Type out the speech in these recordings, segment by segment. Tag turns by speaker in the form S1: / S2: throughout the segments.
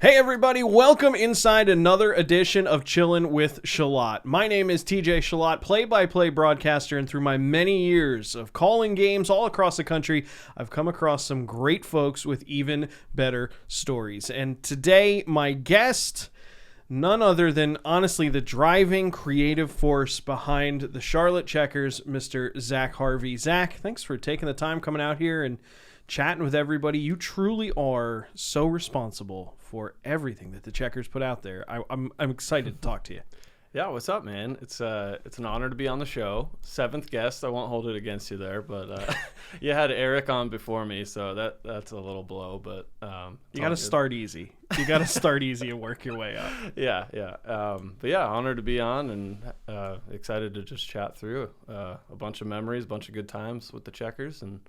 S1: Hey everybody, welcome inside another edition of Chillin with Chillot. My name is TJ Chillot, play-by-play broadcaster, and through my many years of calling games all across the country, I've come across some great folks with even better stories. And today, my guest, none other than, honestly, the driving creative force behind the Charlotte Checkers, Mr. Zac Harvey. Zac, thanks for taking the time coming out here and chatting with everybody. You truly are so responsible for everything that the Checkers put out there. I'm excited to talk to you.
S2: Yeah, what's up, man? It's an honor to be on the show. 7th guest. I won't hold it against you there, but you had Eric on before me, so that's a little blow. But
S1: you got to start easy. You got to start easy and work your way up.
S2: Yeah. But yeah, honored to be on and excited to just chat through a bunch of memories, a bunch of good times with the Checkers and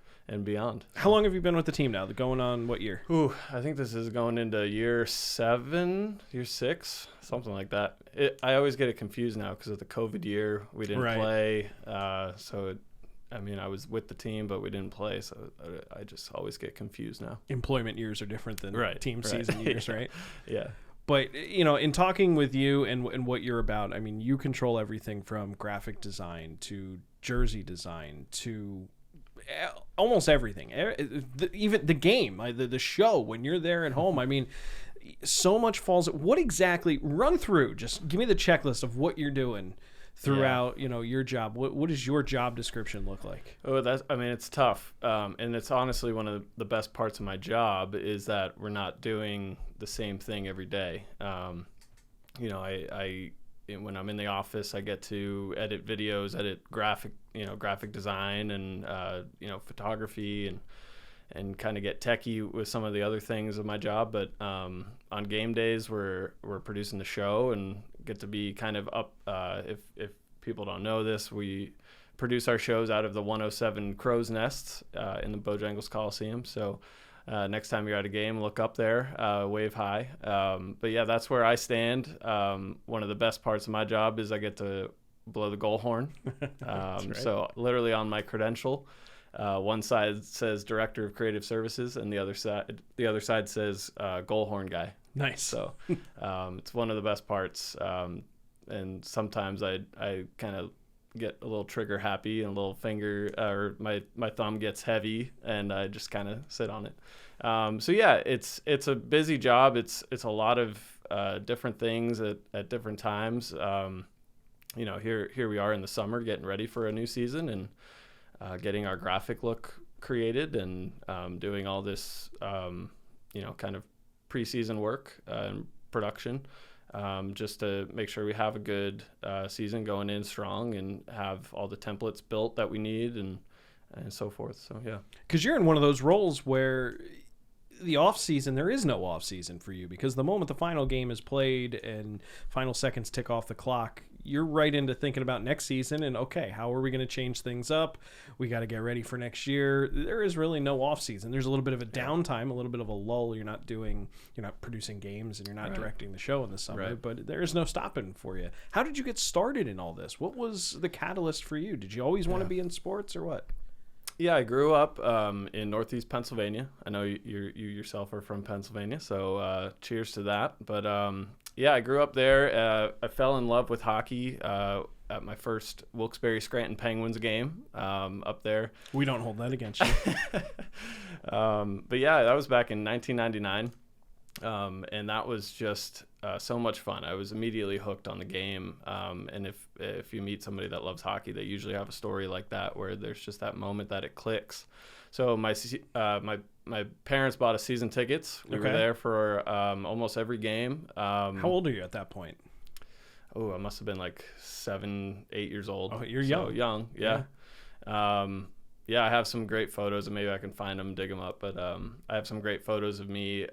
S2: beyond.
S1: How long have you been with the team now? Going on what year?
S2: Ooh, I think this is going into year 6, something like that. I always get it confused now because of the COVID year. We didn't play, I was with the team, but we didn't play, so I just always get confused now.
S1: Employment years are different than team season years, right?
S2: Yeah.
S1: But, in talking with you and what you're about, I mean, you control everything from graphic design to jersey design to almost everything. Even the game, the show, when you're there at home, I mean, so much falls. What exactly, run through, just give me the checklist of what you're doing throughout, your job. What does your job description look like?
S2: Oh, it's tough. And it's honestly one of the best parts of my job is that we're not doing the same thing every day. When I'm in the office, I get to edit videos, edit graphic design and, photography and kind of get techie with some of the other things of my job. But on game days, we're producing the show and get to be kind of up. If people don't know this, we produce our shows out of the 107 Crow's Nests in the Bojangles Coliseum. So next time you're at a game, look up there, wave hi. But yeah, that's where I stand. One of the best parts of my job is I get to blow the goal horn. Right. So literally on my credential, one side says Director of Creative Services, and the other side says goal horn guy.
S1: Nice.
S2: So it's one of the best parts. And sometimes I kind of get a little trigger happy and a little finger or my thumb gets heavy and I just kind of sit on it. So yeah, it's a busy job. It's a lot of different things at different times. Here we are in the summer getting ready for a new season and getting our graphic look created and doing all this kind of preseason work and production. Just to make sure we have a good season going in strong and have all the templates built that we need and so forth. So, yeah.
S1: Because you're in one of those roles where the off season, there is no off season for you, because the moment the final game is played and final seconds tick off the clock, you're right into thinking about next season and, okay, how are we going to change things up? We got to get ready for next year. There is really no off season. There's a little bit of a downtime, a little bit of a lull. You're not producing games and you're not directing the show in the summer, but there is no stopping for you. How did you get started in all this? What was the catalyst for you? Did you always want to be in sports or what?
S2: Yeah, I grew up in Northeast Pennsylvania. I know you yourself are from Pennsylvania, so cheers to that. But yeah, I grew up there. I fell in love with hockey at my first Wilkes-Barre Scranton Penguins game up there.
S1: We don't hold that against you.
S2: But yeah, that was back in 1999. And that was just so much fun. I was immediately hooked on the game. And if you meet somebody that loves hockey, they usually have a story like that where there's just that moment that it clicks. So my parents bought us season tickets. We were there for almost every game. How
S1: old are you at that point?
S2: Oh, I must have been like 7, 8 years old.
S1: Oh, you're young.
S2: So young, yeah. Yeah, I have some great photos, and maybe I can find them, dig them up. But I have some great photos of me.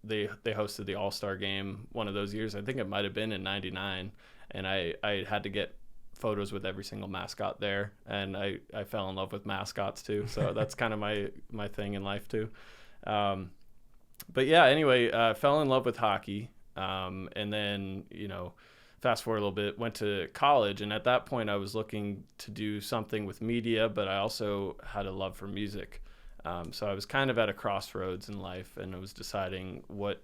S2: They hosted the All-Star game one of those years. I think it might have been in '99, and I had to get photos with every single mascot there, and I fell in love with mascots too. So that's kind of my thing in life too. But yeah, anyway, fell in love with hockey, and then fast forward a little bit, went to college, and at that point I was looking to do something with media, but I also had a love for music. So I was kind of at a crossroads in life, and I was deciding what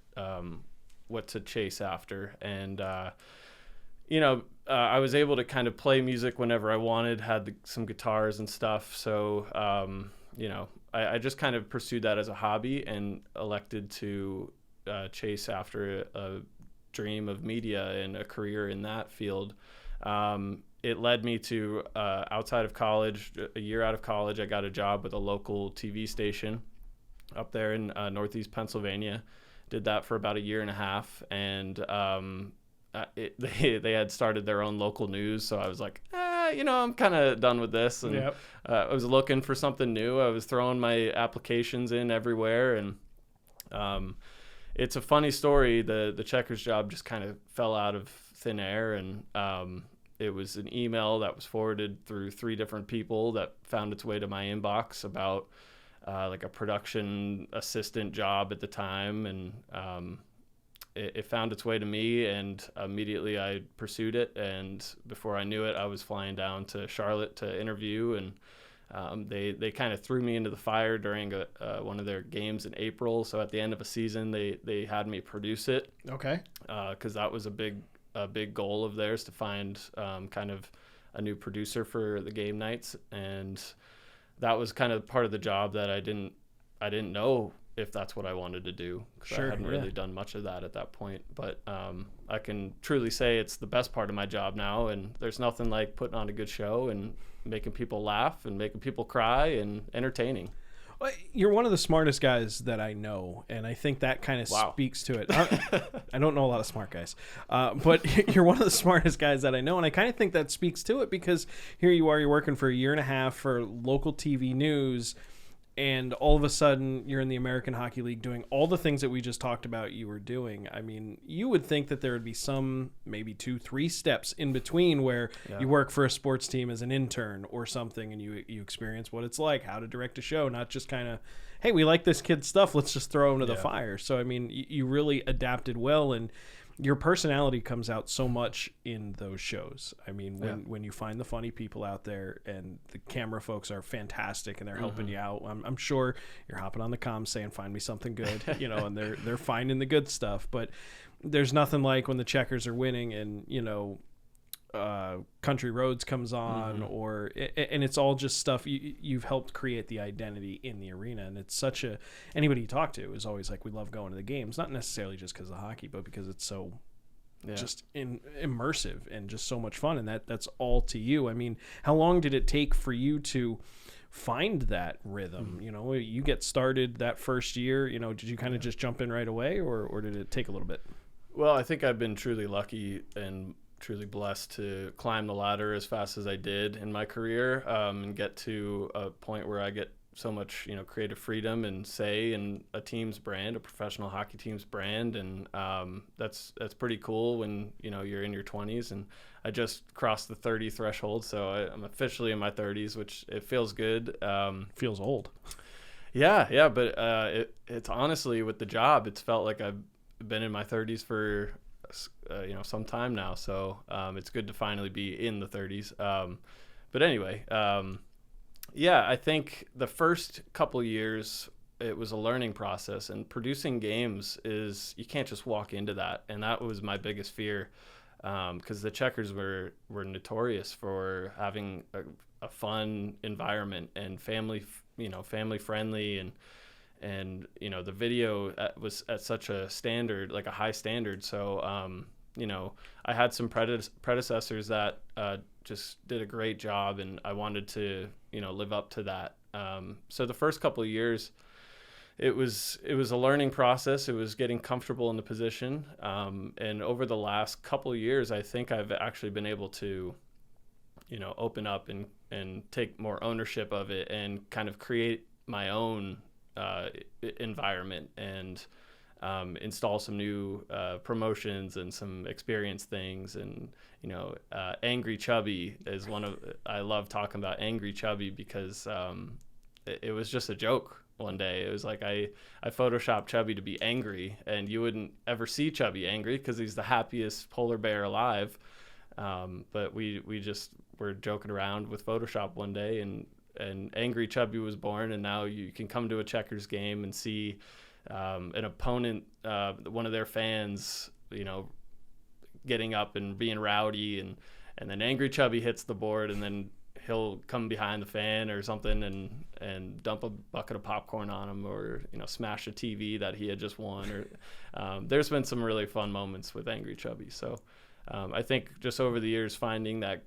S2: what to chase after. And I was able to kind of play music whenever I wanted, had some guitars and stuff. So I just kind of pursued that as a hobby and elected to chase after a dream of media and a career in that field. It led me to outside of college, a year out of college, I got a job with a local TV station up there in Northeast Pennsylvania. Did that for about a year and a half, and they had started their own local news, so I was like, I'm kind of done with this, and
S1: Yep.
S2: I was looking for something new. I was throwing my applications in everywhere, and it's a funny story. The Checkers job just kind of fell out of thin air, and it was an email that was forwarded through 3 different people that found its way to my inbox about like a production assistant job at the time, and it found its way to me, and immediately I pursued it. And before I knew it, I was flying down to Charlotte to interview, and they kind of threw me into the fire during one of their games in April. So at the end of a season, they had me produce it.
S1: Okay.
S2: Because that was a big goal of theirs, to find kind of a new producer for the game nights. And that was kind of part of the job that I didn't know if that's what I wanted to do, because I hadn't really done much of that at that point. But I can truly say it's the best part of my job now, and there's nothing like putting on a good show and making people laugh and making people cry and entertaining.
S1: Well, you're one of the smartest guys that I know, and I think that kind of speaks to it. I don't know a lot of smart guys, but you're one of the smartest guys that I know, and I kind of think that speaks to it, because here you are, you're working for a year and a half for local TV news, and all of a sudden you're in the American Hockey League doing all the things that we just talked about you were doing. I mean, you would think that there would be some, maybe 2-3 steps in between where you work for a sports team as an intern or something, and you experience what it's like, how to direct a show, not just kind of, hey, we like this kid's stuff, let's just throw him to the fire. So, I mean, you really adapted well, and your personality comes out so much in those shows. I mean, when you find the funny people out there, and the camera folks are fantastic and they're helping you out. I'm sure you're hopping on the comms saying, find me something good, and they're finding the good stuff. But there's nothing like when the Checkers are winning and, Country Roads comes on, and it's all just stuff you've helped create the identity in the arena. And it's anybody you talk to is always like, we love going to the games, not necessarily just because of hockey, but because it's so just immersive and just so much fun. And that's all to you. I mean, how long did it take for you to find that rhythm? You get started that first year, did you kind of just jump in right away, or did it take a little bit?
S2: Well, I think I've been truly lucky and truly blessed to climb the ladder as fast as I did in my career, and get to a point where I get so much, creative freedom and say in a team's brand, a professional hockey team's brand. And that's pretty cool when, you're in your 20s. And I just crossed the 30 threshold. So I'm officially in my 30s, which it feels good.
S1: Feels old.
S2: Yeah. But it's honestly, with the job, it's felt like I've been in my 30s for some time now, so it's good to finally be in the 30s. But anyway, I think the first couple years it was a learning process, and producing games is, you can't just walk into that, and that was my biggest fear, because the Checkers were notorious for having a fun environment and family friendly, and the video was at such a standard, like a high standard. So I had some predecessors that just did a great job, and I wanted to live up to that. So the first couple of years, it was a learning process. It was getting comfortable in the position, and over the last couple of years, I think I've actually been able to open up and take more ownership of it, and kind of create my own environment, and install some new promotions and some experience things. And Angry Chubby is I love talking about Angry Chubby, because it was just a joke one day. It was like I photoshopped Chubby to be angry, and you wouldn't ever see Chubby angry because he's the happiest polar bear alive. But we just were joking around with Photoshop one day, and Angry Chubby was born, and now you can come to a Checkers game and see an opponent, one of their fans, getting up and being rowdy, and then Angry Chubby hits the board, and then he'll come behind the fan or something and dump a bucket of popcorn on him, or smash a TV that he had just won. Or there's been some really fun moments with Angry Chubby. So I think just over the years, finding that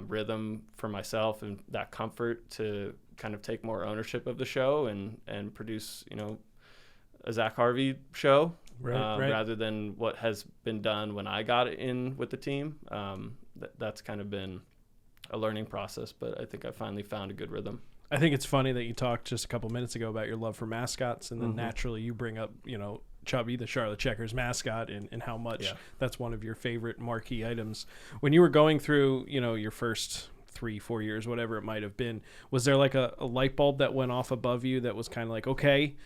S2: rhythm for myself and that comfort to kind of take more ownership of the show and produce a Zac Harvey show, right. Rather than what has been done when I got in with the team. That's kind of been a learning process, but I think I finally found a good rhythm.
S1: I think it's funny that you talked just a couple minutes ago about your love for mascots, and then naturally you bring up, Chubby, the Charlotte Checkers mascot, and how much that's one of your favorite marquee items. When you were going through, your first 3-4 years, whatever it might have been, was there like a light bulb that went off above you that was kind of like, okay,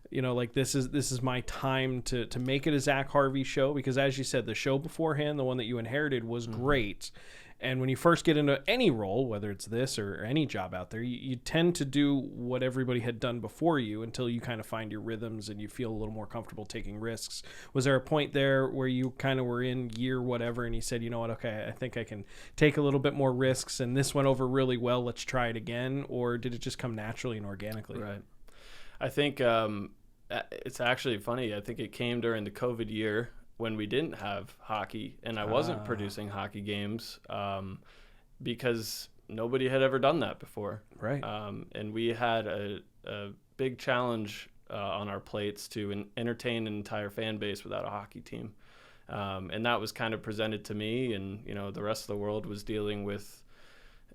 S1: like this is my time to make it a Zac Harvey show? Because as you said, the show beforehand, the one that you inherited, was great. And when you first get into any role, whether it's this or any job out there, you tend to do what everybody had done before you until you kind of find your rhythms and you feel a little more comfortable taking risks. Was there a point there where you kind of were in year whatever and you said, you know what, okay, I think I can take a little bit more risks, and this went over really well, let's try it again? Or did it just come naturally and organically?
S2: Right. I think it's actually funny. I think it came during the COVID year when we didn't have hockey, and I wasn't producing hockey games because nobody had ever done that before.
S1: Right.
S2: And we had a big challenge on our plates to entertain an entire fan base without a hockey team. And that was kind of presented to me, and, the rest of the world was dealing with,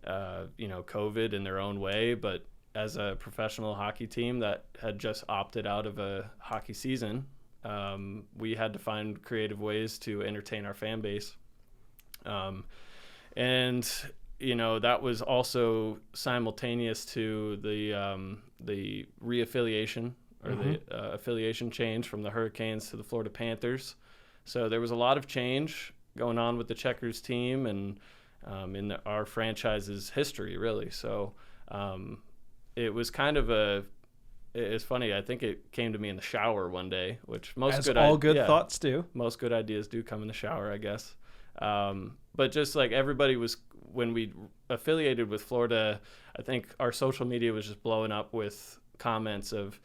S2: COVID in their own way. But as a professional hockey team that had just opted out of a hockey season, we had to find creative ways to entertain our fan base. And, that was also simultaneous to the reaffiliation or the affiliation change from the Hurricanes to the Florida Panthers. So there was a lot of change going on with the Checkers team and in our franchise's history, really. So it was kind of it's funny. I think it came to me in the shower one day, which most good
S1: thoughts do.
S2: Most good ideas do come in the shower, I guess. But just like everybody was, when we affiliated with Florida, I think our social media was just blowing up with comments of,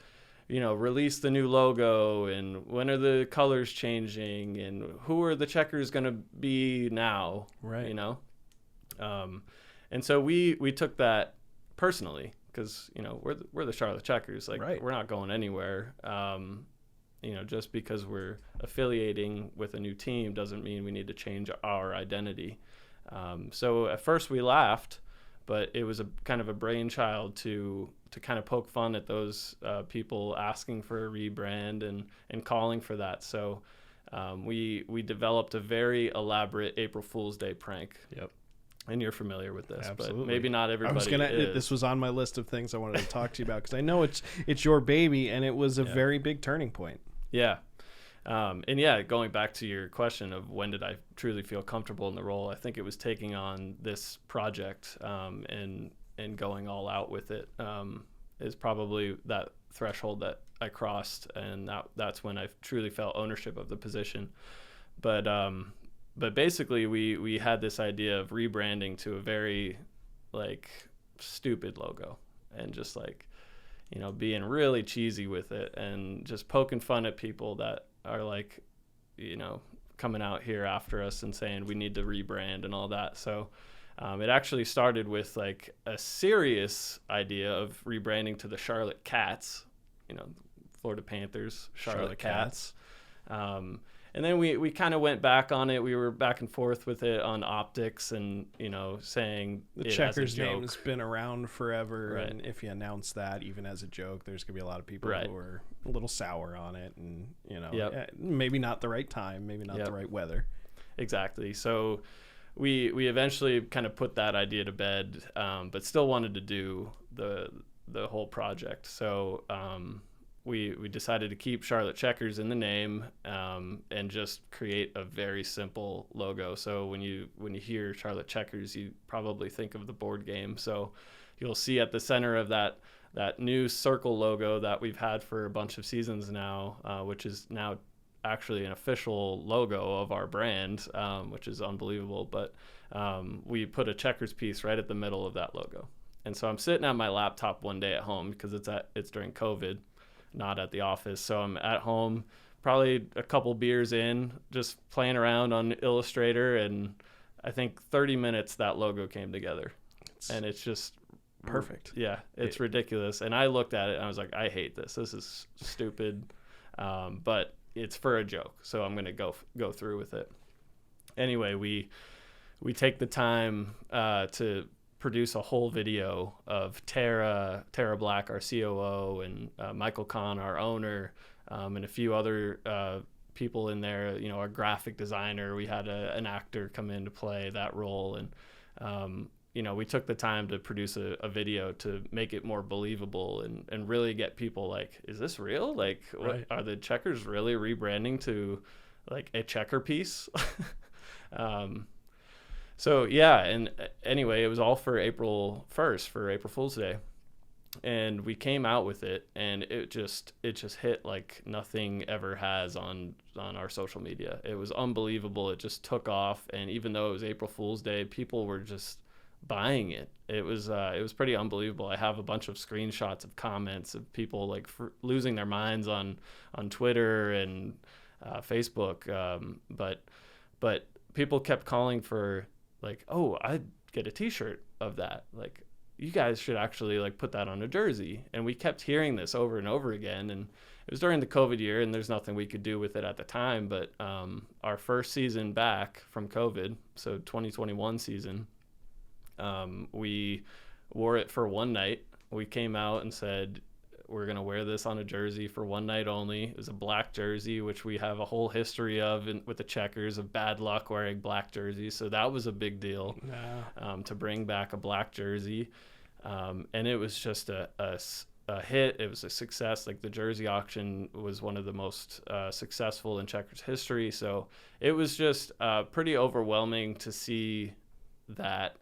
S2: release the new logo, and when are the colors changing, and who are the Checkers going to be now?
S1: Right.
S2: And so we took that personally, because we're the Charlotte Checkers, like
S1: right.
S2: We're not going anywhere. Just because we're affiliating with a new team doesn't mean we need to change our identity. So at first we laughed, but it was a kind of a brainchild to kind of poke fun at those people asking for a rebrand and calling for that. So we developed a very elaborate April Fool's Day prank.
S1: Yep.
S2: And you're familiar with this,
S1: Absolutely.
S2: But maybe not everybody is.
S1: This was on my list of things I wanted to talk to you about, because I know it's your baby, and it was a very big turning point.
S2: Yeah. Going back to your question of when did I truly feel comfortable in the role, I think it was taking on this project and going all out with it is probably that threshold that I crossed, and that's when I truly felt ownership of the position. But basically, we had this idea of rebranding to a very, stupid logo, and just, being really cheesy with it, and just poking fun at people that are, coming out here after us and saying we need to rebrand and all that. So it actually started with, a serious idea of rebranding to the Charlotte Cats, Florida Panthers, Charlotte Cats. And then we kind of went back on it. We were back and forth with it on optics and, saying
S1: the
S2: it
S1: Checkers
S2: as a joke.
S1: name's been around forever.
S2: Right.
S1: And if you announce that, even as a joke, there's going to be a lot of people
S2: right.
S1: who are a little sour on it. And,
S2: Yep.
S1: maybe not the right time, maybe not
S2: Yep.
S1: the right weather.
S2: Exactly. So we eventually kind of put that idea to bed, but still wanted to do the whole project. So we decided to keep Charlotte Checkers in the name and just create a very simple logo. So when you hear Charlotte Checkers, you probably think of the board game. So you'll see at the center of that that new circle logo that we've had for a bunch of seasons now, which is now actually an official logo of our brand, which is unbelievable. But we put a checkers piece right at the middle of that logo. And so I'm sitting at my laptop one day at home because it's during COVID, not at the office. So I'm at home, probably a couple beers in, just playing around on Illustrator. And I think 30 minutes that logo came together. And it's just
S1: perfect.
S2: Yeah, it's ridiculous. And I looked at it and I was like, I hate this. This is stupid. But it's for a joke, so I'm gonna go through with it. Anyway, we take the time to produce a whole video of Tara Black, our COO, and Michael Kahn, our owner, and a few other people in there. You know, our graphic designer. We had an actor come in to play that role, and you know, we took the time to produce a video to make it more believable and really get people like, is this real? Like,
S1: right.
S2: Are the Checkers really rebranding to like a checker piece? So yeah, and anyway, it was all for April 1st, for April Fool's Day. And we came out with it, and it just hit like nothing ever has on our social media. It was unbelievable. It just took off, and even though it was April Fool's Day, people were just buying it. It was pretty unbelievable. I have a bunch of screenshots of comments of people like losing their minds on Twitter and Facebook. But people kept calling for like, oh, I'd get a T-shirt of that. Like, you guys should actually like put that on a jersey. And we kept hearing this over and over again. And it was during the COVID year, and there's nothing we could do with it at the time. But our first season back from COVID, so 2021 season, we wore it for one night. We came out and said, we're going to wear this on a jersey for one night only. It was a black jersey, which we have a whole history of with the Checkers of bad luck wearing black jerseys. So that was a big deal to bring back a black jersey. And it was just a hit. It was a success. Like, the jersey auction was one of the most successful in Checkers history. So it was just pretty overwhelming to see that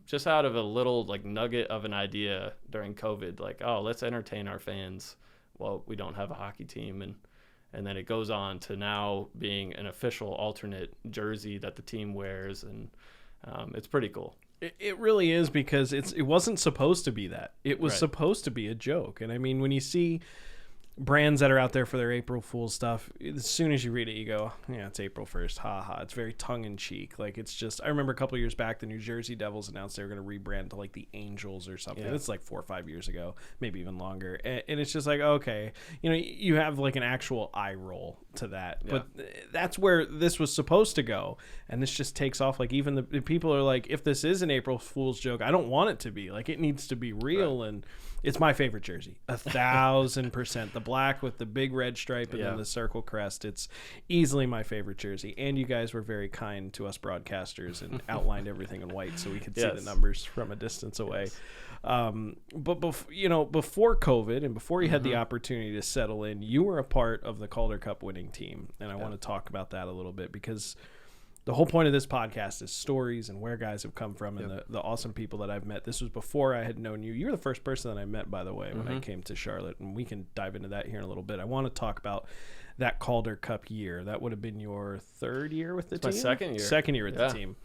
S2: just out of a little like nugget of an idea during COVID, like, oh, let's entertain our fans while we don't have a hockey team, and then it goes on to now being an official alternate jersey that the team wears, and it's pretty cool.
S1: It really is, because it wasn't supposed to be that. It was
S2: Right.
S1: supposed to be a joke. And I mean, when you see brands that are out there for their April Fool's stuff, as soon as you read it, you go, yeah, it's April 1st. Ha ha. It's very tongue in cheek. Like, it's just, I remember a couple of years back, the New Jersey Devils announced they were going to rebrand to like the Angels or something.
S2: Yeah.
S1: It's like 4 or 5 years ago, maybe even longer. And it's just like, okay, you know, you have like an actual eye roll to that.
S2: Yeah.
S1: But that's where this was supposed to go. And this just takes off. Like, even the people are like, if this is an April Fool's joke, I don't want it to be. Like, it needs to be real. Right. And it's my favorite jersey, 1,000%. The black with the big red stripe and then the circle crest. It's easily my favorite jersey. And you guys were very kind to us broadcasters and outlined everything in white so we could see the numbers from a distance away. But before COVID and before you had the opportunity to settle in, you were a part of the Calder Cup winning team. And I want to talk about that a little bit, because the whole point of this podcast is stories and where guys have come from and the awesome people that I've met. This was before I had known you. You were the first person that I met, by the way, when I came to Charlotte, and we can dive into that here in a little bit. I want to talk about that Calder Cup year. That would have been your third year with the team?
S2: My second year.
S1: Second year with the team.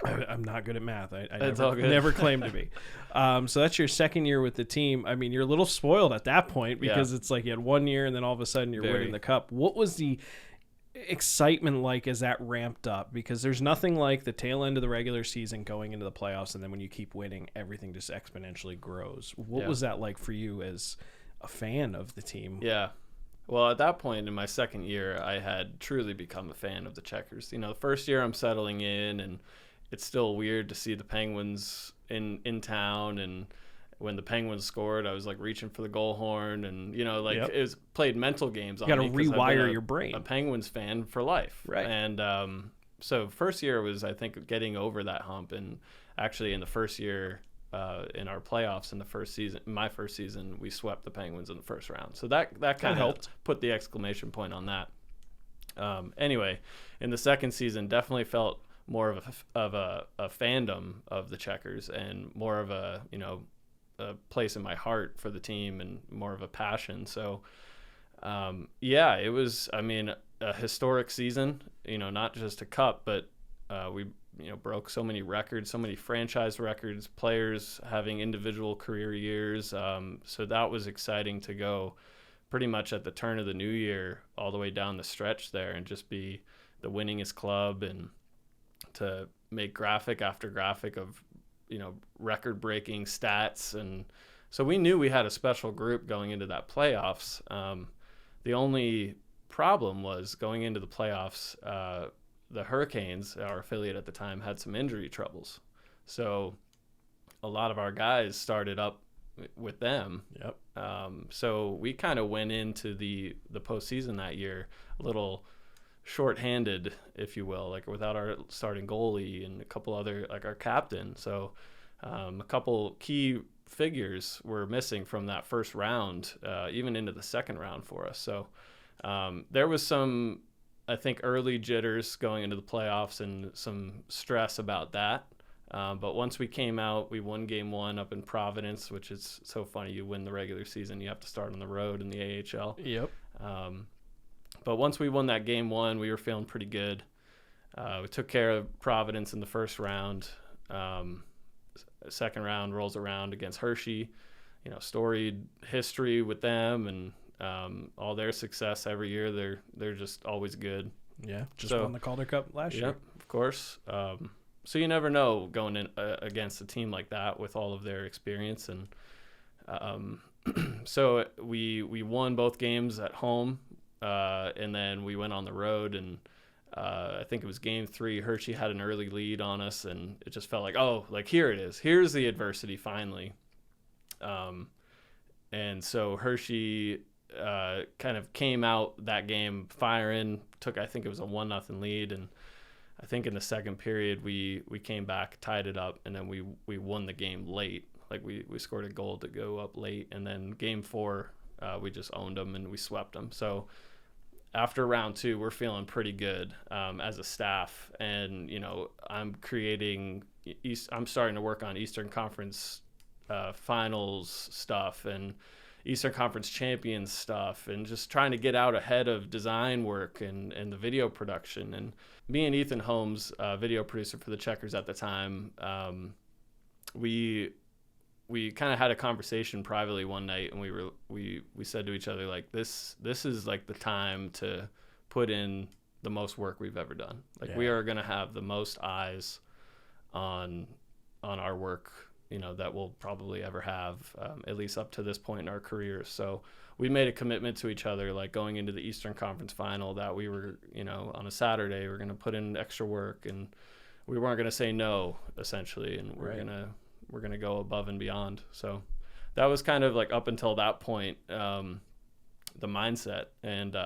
S1: I'm not good at math. I
S2: all good.
S1: never claimed to be. So that's your second year with the team. I mean, you're a little spoiled at that point, because it's like you had 1 year and then all of a sudden you're winning the cup. What was the excitement like as that ramped up? Because there's nothing like the tail end of the regular season going into the playoffs, and then when you keep winning, everything just exponentially grows. What was that like for you as a fan of the team?
S2: Yeah. Well, at that point in my second year, I had truly become a fan of the Checkers. You know, the first year I'm settling in, and it's still weird to see the Penguins in town, and when the Penguins scored, I was like reaching for the goal horn, and it was played mental games on me.
S1: You got to rewire your brain.
S2: A Penguins fan for life,
S1: right?
S2: And so first year was, I think, getting over that hump, and actually in the first year in our playoffs in the first season, my first season, we swept the Penguins in the first round. So that kind of helped put the exclamation point on that. Anyway, in the second season, definitely felt more of a fandom of the Checkers, and more of a place in my heart for the team and more of a passion. So yeah, it was, I mean, a historic season, not just a cup, but we broke so many records, so many franchise records, players having individual career years. So that was exciting to go pretty much at the turn of the new year all the way down the stretch there and just be the winningest club, and to make graphic after graphic of record-breaking stats. And so we knew we had a special group going into that playoffs. The only problem was going into the playoffs, the Hurricanes, our affiliate at the time, had some injury troubles. So a lot of our guys started up with them.
S1: Yep.
S2: So we kind of went into the postseason that year a little shorthanded, if you will, like without our starting goalie and a couple other, like our captain. So a couple key figures were missing from that first round, even into the second round for us. So there was some, I think, early jitters going into the playoffs and some stress about that. But once we came out, we won game 1 up in Providence, which is so funny. You win the regular season, you have to start on the road in the AHL.
S1: Yep.
S2: But once we won that game 1, we were feeling pretty good. We took care of Providence in the first round. Second round rolls around against Hershey. Storied history with them, and all their success every year. They're just always good.
S1: Yeah, just won the Calder Cup last year.
S2: Yep, of course. So you never know going in against a team like that with all of their experience. And so we won both games at home. And then we went on the road, and I think it was game 3. Hershey had an early lead on us, and it just felt like, oh, like here it is. Here's the adversity finally. And so Hershey kind of came out that game firing, I think it was a 1-0 lead. And I think in the second period we came back, tied it up, and then we won the game late. Like we scored a goal to go up late. And then game 4, we just owned them and we swept them. So after round 2, we're feeling pretty good as a staff, and I'm starting to work on Eastern Conference finals stuff and Eastern Conference champions stuff, and just trying to get out ahead of design work and the video production. And me and Ethan Holmes, video producer for the Checkers at the time, we kind of had a conversation privately one night, and we said to each other, like, this is like the time to put in the most work we've ever done. Like, yeah. We are going to have the most eyes on our work, that we'll probably ever have, at least up to this point in our careers. So we made a commitment to each other, like going into the Eastern Conference final, that we were, on a Saturday, we're going to put in extra work, and we weren't going to say no, essentially, and we're going to go above and beyond. So that was kind of like, up until that point, the mindset. And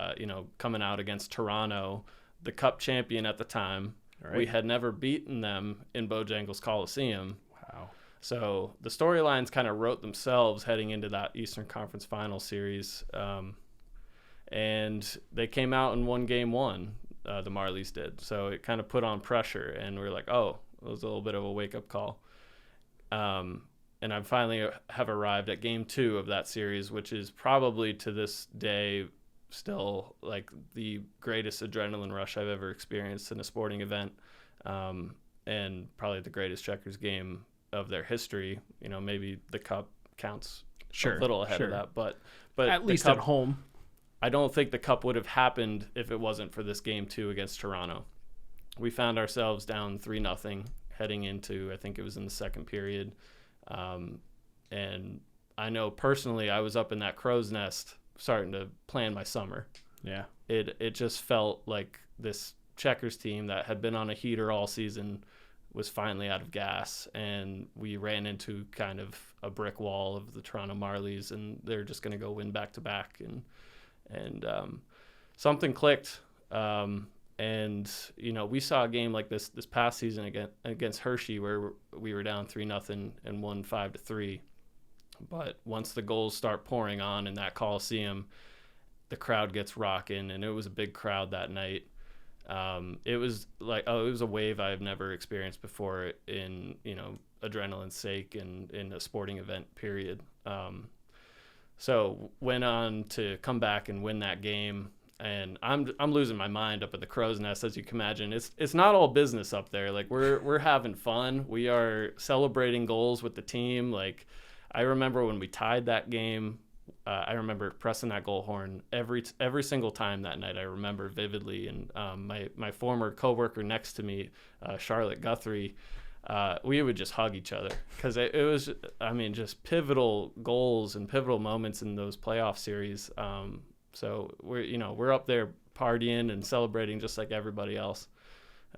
S2: coming out against Toronto, the Cup champion at the time, we had never beaten them in Bojangles Coliseum.
S1: Wow. So
S2: the storylines kind of wrote themselves heading into that Eastern Conference final series. And they came out and won game 1, the Marlies did. So it kind of put on pressure, and we were like, oh, it was a little bit of a wake-up call. And I finally have arrived at game 2 of that series, which is probably to this day still like the greatest adrenaline rush I've ever experienced in a sporting event, and probably the greatest Checkers game of their history. Maybe the Cup counts a little ahead of that, but
S1: at least Cup, at home.
S2: I don't think the Cup would have happened if it wasn't for this game 2 against Toronto. We found ourselves down 3-0 heading into, I think it was in the second period. And I know personally I was up in that crow's nest starting to plan my summer.
S1: Yeah.
S2: It just felt like this Checkers team that had been on a heater all season was finally out of gas, and we ran into kind of a brick wall of the Toronto Marlies, and they're just going to go win back-to-back. And something clicked. And, we saw a game like this past season against Hershey, where we were down 3-0 and won 5-3. But once the goals start pouring on in that Coliseum, the crowd gets rocking, and it was a big crowd that night. It was like, it was a wave I've never experienced before in, adrenaline's sake and in a sporting event, period. So went on to come back and win that game. And I'm losing my mind up at the Crow's Nest, as you can imagine. It's not all business up there. Like we're having fun. We are celebrating goals with the team. Like I remember when we tied that game. I remember pressing that goal horn every single time that night. I remember vividly. And my former coworker next to me, Charlotte Guthrie, we would just hug each other because it was, I mean, just pivotal goals and pivotal moments in those playoff series. So we're up there partying and celebrating just like everybody else.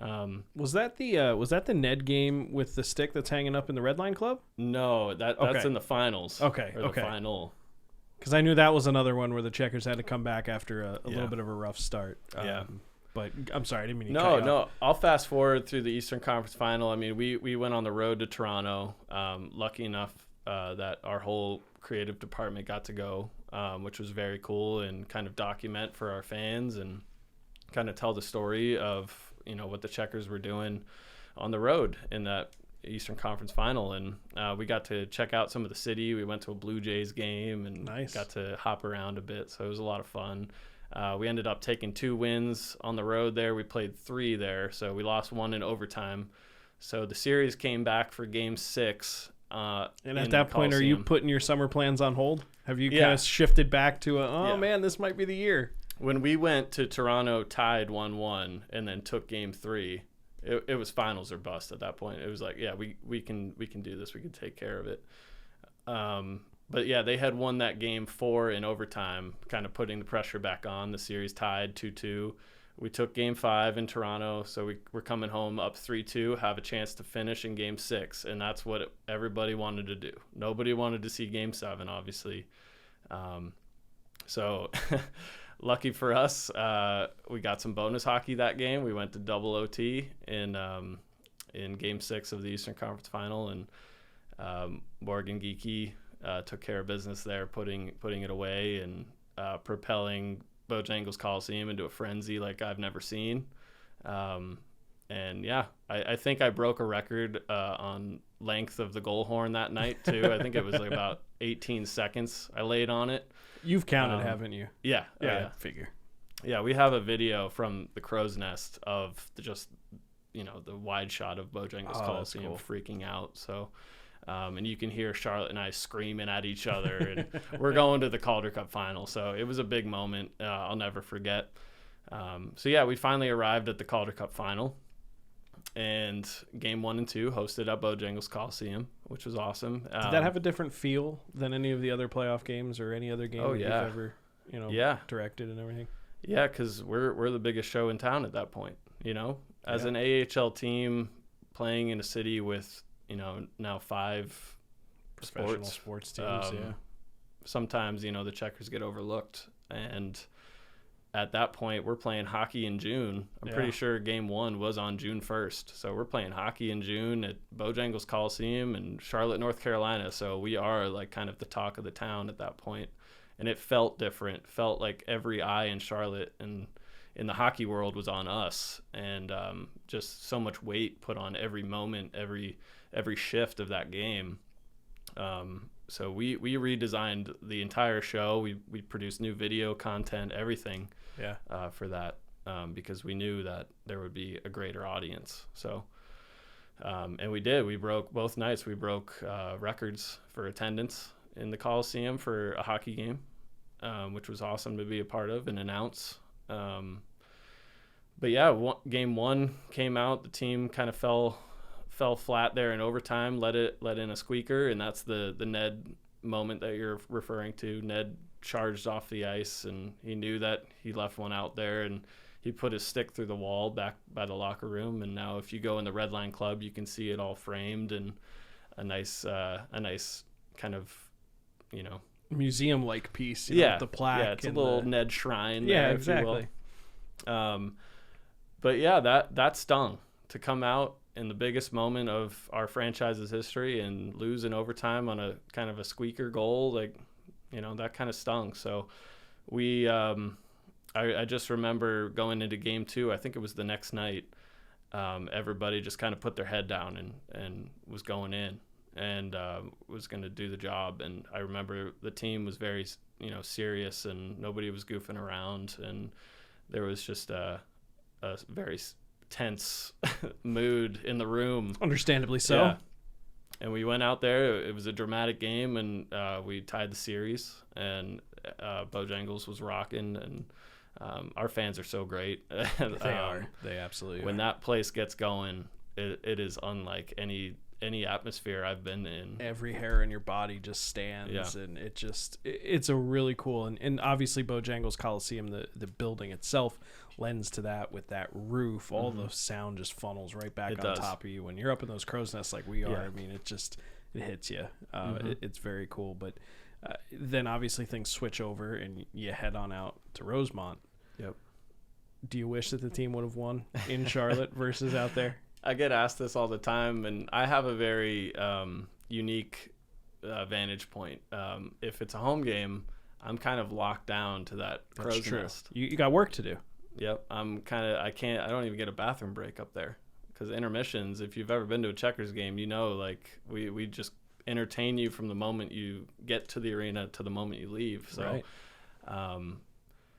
S1: Was that the Ned game with the stick that's hanging up in the Red Line Club?
S2: No, that's in the finals.
S1: Okay.
S2: The final.
S1: Because I knew that was another one where the Checkers had to come back after a little bit of a rough start.
S2: Yeah.
S1: But I'm sorry, I didn't mean to cut you off.
S2: No. I'll fast forward through the Eastern Conference Final. I mean, we went on the road to Toronto. Lucky enough that our whole creative department got to go, which was very cool, and kind of document for our fans and kind of tell the story of what the Checkers were doing on the road in that Eastern Conference Final. And we got to check out some of the city. We went to a Blue Jays game and got to hop around a bit, so it was a lot of fun. We ended up taking 2 wins on the road there. We played 3 there, so we lost 1 in overtime. So the series came back for Game 6.
S1: And at that point, are you putting your summer plans on hold? Have you kind of shifted back to man, this might be the year?
S2: When we went to Toronto, tied 1-1, and then took Game 3, it was finals or bust at that point. It was like, yeah, we can do this. We can take care of it. But yeah, they had won that Game 4 in overtime, kind of putting the pressure back on. The series tied 2-2. We took Game 5 in Toronto, so we're coming home up 3-2, have a chance to finish in Game 6, and that's what everybody wanted to do. Nobody wanted to see Game 7, obviously. So lucky for us, we got some bonus hockey that game. We went to double OT in Game 6 of the Eastern Conference Final, and Morgan Geeky took care of business there, putting it away and propelling Bojangles Coliseum into a frenzy like I've never seen. And yeah, I think I broke a record on length of the goal horn that night too. I think it was like about 18 seconds I laid on it.
S1: You've counted, haven't you?
S2: Yeah.
S1: Yeah. Figure.
S2: Yeah, we have a video from the Crow's Nest of just the wide shot of Bojangles Coliseum freaking out. So. And you can hear Charlotte and I screaming at each other, and we're going to the Calder Cup final. So it was a big moment. I'll never forget. So yeah, we finally arrived at the Calder Cup final, and Game 1 and 2 hosted at Bojangles Coliseum, which was awesome.
S1: Did that have a different feel than any of the other playoff games or any other game you've ever, directed and everything? Yeah, because we're the biggest show in town at that point. As an AHL team playing in a city with now 5 professional sports teams.
S2: Sometimes, the Checkers get overlooked. And at that point, we're playing hockey in June. I'm pretty sure Game 1 was on June 1st. So we're playing hockey in June at Bojangles Coliseum in Charlotte, North Carolina. So we are like kind of the talk of the town at that point. And it felt different. Felt like every eye in Charlotte and in the hockey world was on us. And just so much weight put on every moment, every shift of that game. So we redesigned the entire show. We produced new video content, everything for that, because we knew that there would be a greater audience. So and we did. We broke both nights. We broke records for attendance in the Coliseum for a hockey game, which was awesome to be a part of and announce. But yeah, Game 1 came out. The team kind of fell flat there in overtime, let in a squeaker, and that's the Ned moment that you're referring to. Ned charged off the ice, and he knew that he left one out there, and he put his stick through the wall back by the locker room. And now if you go in the Red Line Club, you can see it all framed and a nice kind of
S1: museum-like piece. With the plaque.
S2: Yeah, it's a little Ned shrine.
S1: Yeah,
S2: there,
S1: exactly.
S2: If you will. But yeah, that stung to come out in the biggest moment of our franchise's history and lose in overtime on a kind of a squeaker goal, that kind of stung. So I just remember going into Game 2, I think it was the next night, everybody just kind of put their head down and was going in and was going to do the job. And I remember the team was very, serious, and nobody was goofing around, and there was just a very tense mood in the room.
S1: Understandably so.
S2: Yeah. And we went out there. It was a dramatic game, and we tied the series, and Bojangles was rocking, and our fans are so great.
S1: They are. They absolutely
S2: when
S1: are.
S2: that place gets going, it is unlike any atmosphere I've been in.
S1: Every hair in your body just stands, and it's a really cool, and obviously Bojangles Coliseum, the building itself lends to that with that roof. All the sound just funnels right back on top of you when you're up in those crow's nests like we are. I mean, it hits you. It's very cool. But then obviously things switch over and you head on out to Rosemont.
S2: Yep.
S1: Do you wish that the team would have won in Charlotte versus out there?
S2: I get asked this all the time, and I have a very unique vantage point. If it's a home game, I'm kind of locked down to that crow's nest.
S1: You got work to do.
S2: Yep. I don't even get a bathroom break up there, because intermissions, if you've ever been to a Checkers game, like we just entertain you from the moment you get to the arena to the moment you leave. So,
S1: right.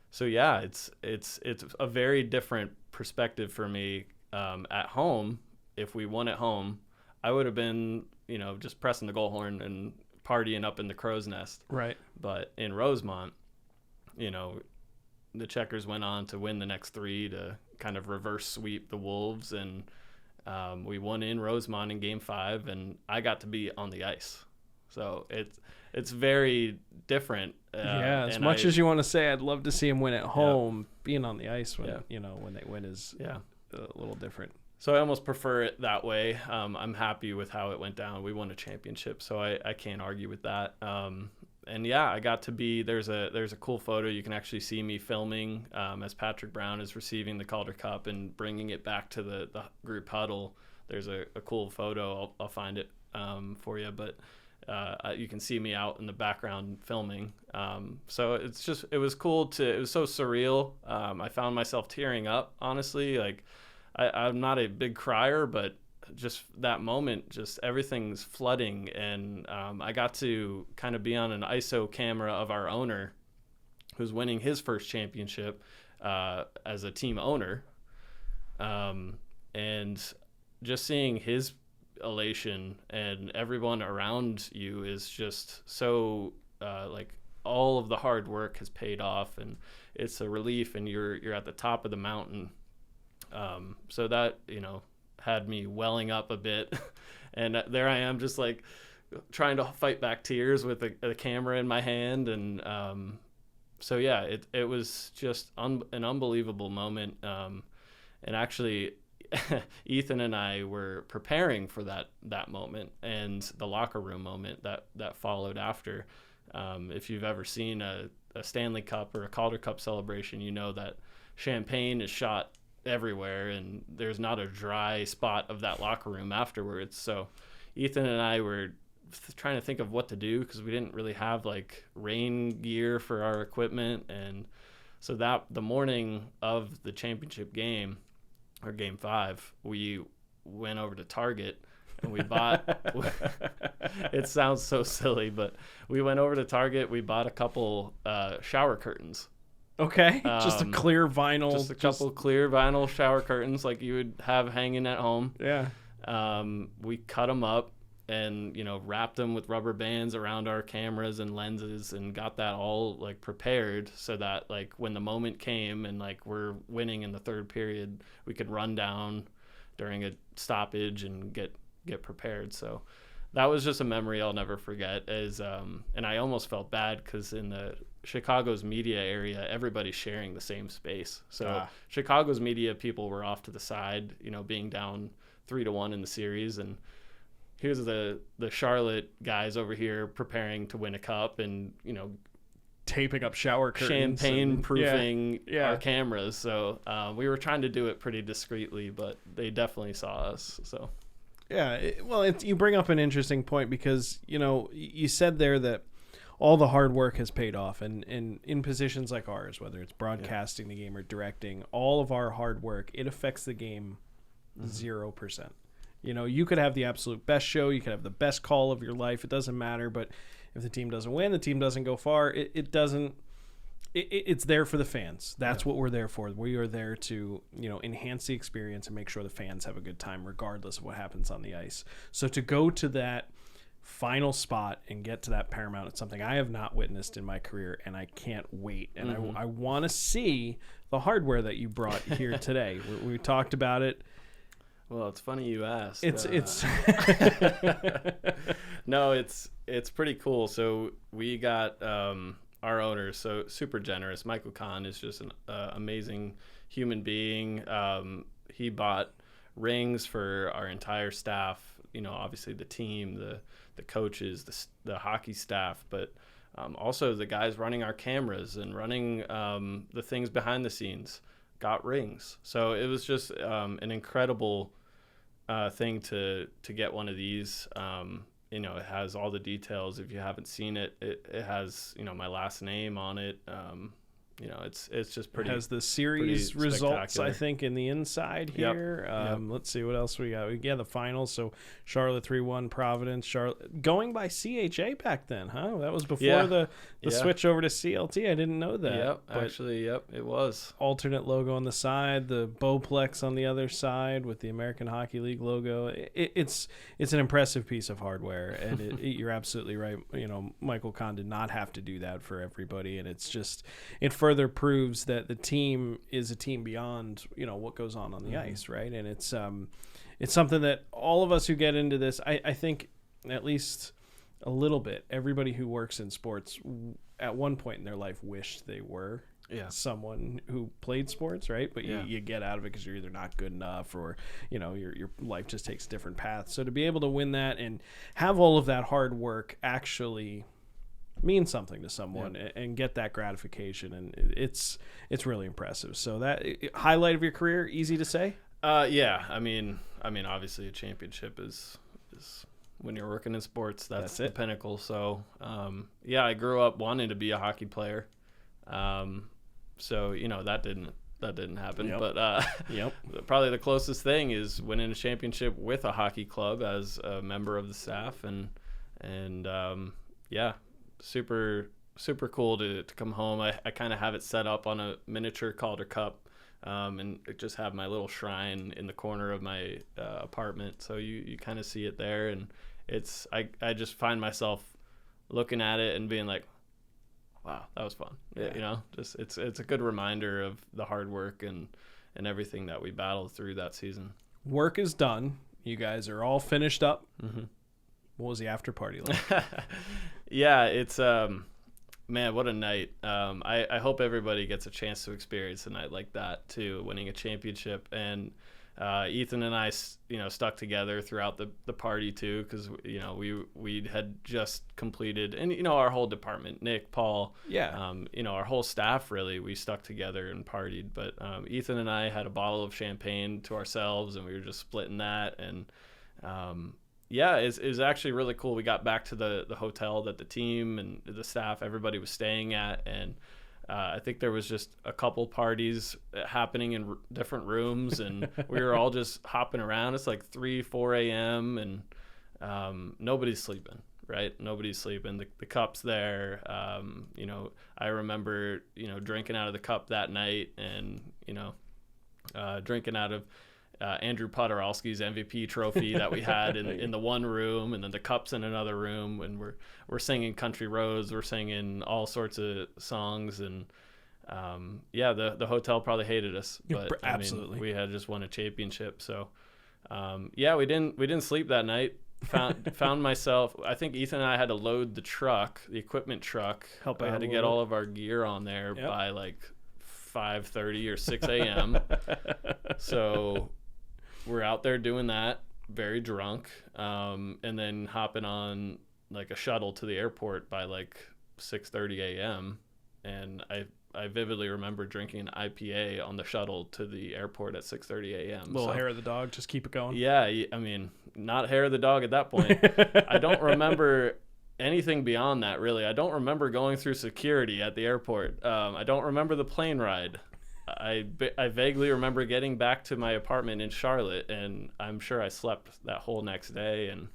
S2: So yeah, it's a very different perspective for me. At home, if we won at home, I would have been, just pressing the goal horn and partying up in the crow's nest.
S1: Right.
S2: But in Rosemont, the Checkers went on to win the next 3 to kind of reverse sweep the Wolves, and we won in Rosemont in Game 5, and I got to be on the ice. So it's very different.
S1: As much as you want to say I'd love to see him win at home, being on the ice when when they win is a little different.
S2: So I almost prefer it that way. I'm happy with how it went down. We won a championship, so I can't argue with that. And yeah, I got to be, there's a cool photo. You can actually see me filming as Patrick Brown is receiving the Calder Cup and bringing it back to the group huddle. There's a cool photo. I'll find it for you, but you can see me out in the background filming. So it was cool it was so surreal. I found myself tearing up, honestly. Like, I'm not a big crier, but just that moment, just everything's flooding. And I got to kind of be on an ISO camera of our owner, who's winning his first championship as a team owner. And just seeing his elation and everyone around you is just so like all of the hard work has paid off, and it's a relief, and you're at the top of the mountain. So that, had me welling up a bit. And there I am, just like trying to fight back tears with a camera in my hand. And so yeah, it was just an unbelievable moment. And actually Ethan and I were preparing for that moment and the locker room moment that followed after. If you've ever seen a Stanley Cup or a Calder Cup celebration, you know that champagne is shot everywhere, and there's not a dry spot of that locker room afterwards. So Ethan and I were trying to think of what to do, because we didn't really have like rain gear for our equipment. And so that the morning of the championship game, or Game 5, we went over to Target and we bought it sounds so silly, but we went over to Target, we bought a couple shower curtains.
S1: Okay. Just a clear vinyl.
S2: Just a couple clear vinyl shower curtains like you would have hanging at home.
S1: Yeah.
S2: We cut them up and, wrapped them with rubber bands around our cameras and lenses, and got that all like prepared so that like when the moment came and like we're winning in the third period, we could run down during a stoppage and get prepared. So that was just a memory I'll never forget. And I almost felt bad because in the Chicago's media area, everybody's sharing the same space. So Chicago's media people were off to the side, being down 3-1 in the series, and here's the Charlotte guys over here preparing to win a cup, and
S1: taping up shower curtains,
S2: champagne proofing our cameras. So we were trying to do it pretty discreetly, but they definitely saw us. So
S1: you bring up an interesting point, because you said there that all the hard work has paid off, and in positions like ours, whether it's broadcasting the game or directing, all of our hard work, it affects the game 0%. You know, you could have the absolute best show, you could have the best call of your life, it doesn't matter, but if the team doesn't win, the team doesn't go far, it doesn't. It's there for the fans. That's what we're there for. We are there to, you know, enhance the experience and make sure the fans have a good time regardless of what happens on the ice. So to go to that final spot and get to that paramount, it's something I have not witnessed in my career, and I can't wait. And I want to see the hardware that you brought here today. We talked about it.
S2: Well, it's funny you asked.
S1: It's
S2: No, it's pretty cool. So we got our owner, so super generous. Michael Kahn is just an amazing human being. He bought rings for our entire staff. You know, obviously the team, the coaches, the hockey staff, but also the guys running our cameras and running the things behind the scenes got rings. So it was just an incredible thing to get one of these. You know, it has all the details. If you haven't seen it, it has, you know, my last name on it. You know, it's just pretty.
S1: It has the series results, I think, in the inside here.
S2: Yep.
S1: Let's see what else we got. The finals. So Charlotte 3-1, Providence. Charlotte going by CHA back then, huh? That was before the switch over to CLT. I didn't know that.
S2: Yep, actually, it was.
S1: Alternate logo on the side, the Bowplex on the other side with the American Hockey League logo. It's an impressive piece of hardware, and you're absolutely right. You know, Michael Kahn did not have to do that for everybody, and it's just it further proves that the team is a team beyond, you know, what goes on the ice, right? And it's something that all of us who get into this, I think at least a little bit, everybody who works in sports at one point in their life wished they were someone who played sports, right? But you get out of it because you're either not good enough or, you know, your life just takes different paths. So to be able to win that and have all of that hard work actually mean something to someone and get that gratification, and it's really impressive. So that highlight of your career, easy to say?
S2: I mean obviously a championship is when you're working in sports, that's the pinnacle. So I grew up wanting to be a hockey player. So, you know, that didn't happen, but probably the closest thing is winning a championship with a hockey club as a member of the staff, and super cool to come home. I kind of have it set up on a miniature Calder Cup, and just have my little shrine in the corner of my apartment. So you kind of see it there, and I just find myself looking at it and being like, wow, that was fun. You know, just it's a good reminder of the hard work and everything that we battled through that season.
S1: Work is done. You guys are all finished up. Mm-hmm. What was the after party like?
S2: It's man, what a night. I hope everybody gets a chance to experience a night like that too, winning a championship. And Ethan and I, you know, stuck together throughout the party too, because, you know, we had just completed, and, you know, our whole department, Nick, Paul, you know, our whole staff, really, we stuck together and partied. But Ethan and I had a bottle of champagne to ourselves, and we were just splitting that. And it was actually really cool. We got back to the hotel that the team and the staff, everybody was staying at, and I think there was just a couple parties happening in different rooms, and we were all just hopping around. It's like 3-4 a.m. and nobody's sleeping, right? Nobody's sleeping. The cup's there. You know, I remember, you know, drinking out of the cup that night, and, you know, drinking out of Andrew Podorowski's MVP trophy that we had in the one room, and then the cup's in another room, and we're singing Country Roads, we're singing all sorts of songs, and the hotel probably hated us, but
S1: absolutely.
S2: I mean, we had just won a championship. So we didn't sleep that night. Found myself, I think Ethan and I had to load the equipment truck. I had to get all of our gear on there by like 5:30 or 6 a.m. So we're out there doing that, very drunk, and then hopping on like a shuttle to the airport by like 6:30 a.m. And I vividly remember drinking an IPA on the shuttle to the airport at 6:30 a.m.
S1: Little hair of the dog, just keep it going.
S2: Yeah, I mean, not hair of the dog at that point. I don't remember anything beyond that, really. I don't remember going through security at the airport. I don't remember the plane ride. I vaguely remember getting back to my apartment in Charlotte, and I'm sure I slept that whole next day and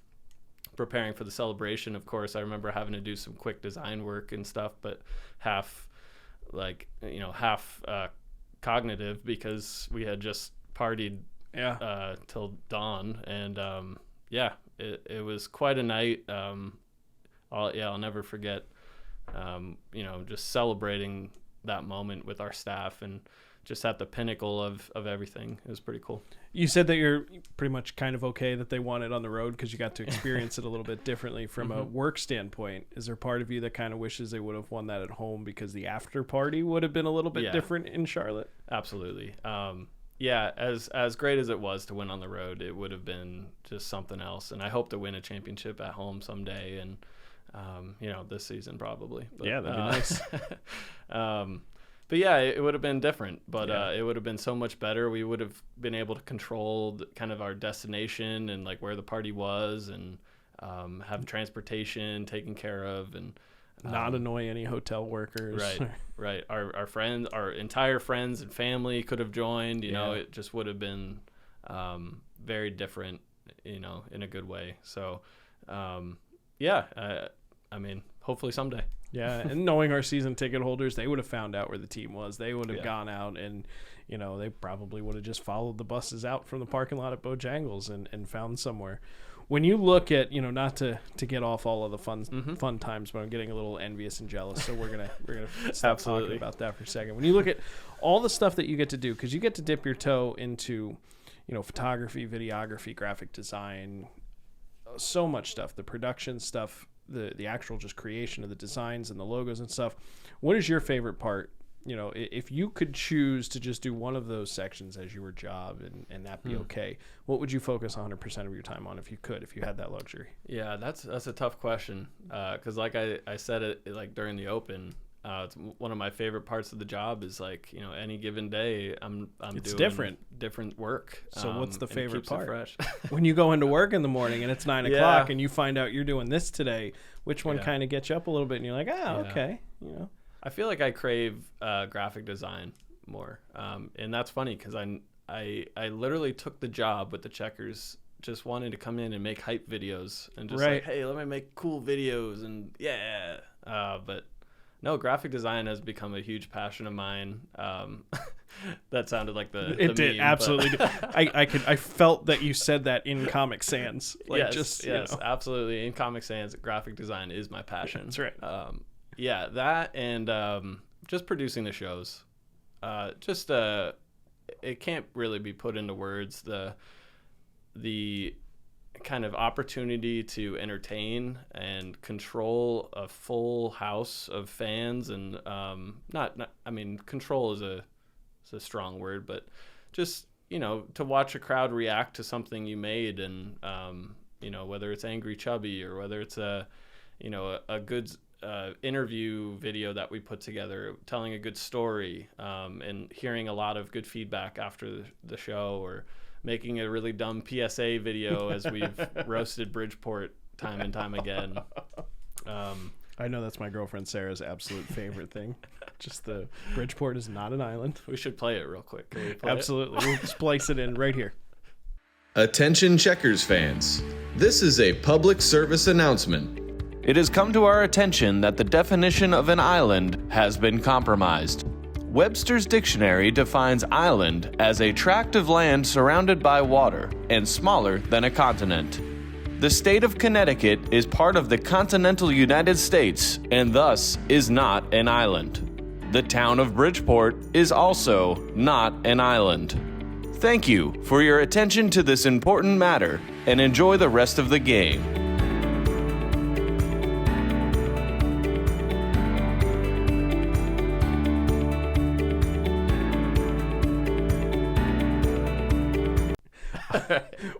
S2: preparing for the celebration. Of course, I remember having to do some quick design work and stuff, but half cognitive because we had just partied till dawn. And it was quite a night. I'll never forget just celebrating that moment with our staff and just at the pinnacle of everything. It was pretty cool.
S1: You said that you're pretty much kind of okay that they won it on the road because you got to experience it a little bit differently from a work standpoint. Is there part of you that kind of wishes they would have won that at home because the after party would have been a little bit different in Charlotte?
S2: Absolutely. As great as it was to win on the road, it would have been just something else. And I hope to win a championship at home someday. And this season probably. But,
S1: yeah, that'd be nice.
S2: But yeah, it would have been different, but it would have been so much better. We would have been able to control kind of our destination and like where the party was, and have transportation taken care of, and
S1: not annoy any hotel workers.
S2: Right. Our friends, our entire friends and family could have joined. You know, it just would have been very different. In a good way. So, I mean, hopefully someday.
S1: Yeah, and knowing our season ticket holders, they would have found out where the team was. They would have gone out and, they probably would have just followed the buses out from the parking lot at Bojangles and found somewhere. When you look at, not to get off all of the fun times, but I'm getting a little envious and jealous, so we're gonna stop talking about that for a second. When you look at all the stuff that you get to do, because you get to dip your toe into, photography, videography, graphic design, so much stuff, the production stuff, the actual just creation of the designs and the logos and stuff. What is your favorite part? If you could choose to just do one of those sections as your job and that be okay, what would you focus 100% of your time on if you had that luxury? Yeah, that's a tough question. Cause like I said it like during the open, it's one of my favorite parts of the job is like, any given day I'm doing different work. So what's the favorite part?
S2: Fresh.
S1: When you go into work in the morning and it's 9 o'clock and you find out you're doing this today, which one kind of gets you up a little bit and you're like, okay.
S2: I feel like I crave graphic design more. And that's funny because I literally took the job with the Checkers, just wanting to come in and make hype videos and just like, hey, let me make cool videos and but no, graphic design has become a huge passion of mine. That sounded like the
S1: did
S2: meme,
S1: absolutely. I felt that you said that in Comic Sans. Like
S2: yes, absolutely. In Comic Sans, graphic design is my passion.
S1: That's right.
S2: That and just producing the shows. It can't really be put into words. The kind of opportunity to entertain and control a full house of fans, and I mean, control is a strong word, but just to watch a crowd react to something you made, and whether it's Angry Chubby or whether it's a good interview video that we put together, telling a good story, and hearing a lot of good feedback after the show, or making a really dumb PSA video as we've roasted Bridgeport time and time again.
S1: I know that's my girlfriend Sarah's absolute favorite thing. Just the Bridgeport is not an island.
S2: We should play it real quick. Can we play
S1: Absolutely. We'll splice it in right here.
S3: Attention Checkers fans. This is a public service announcement. It has come to our attention that the definition of an island has been compromised. Webster's Dictionary defines island as a tract of land surrounded by water and smaller than a continent. The state of Connecticut is part of the continental United States and thus is not an island. The town of Bridgeport is also not an island. Thank you for your attention to this important matter and enjoy the rest of the game.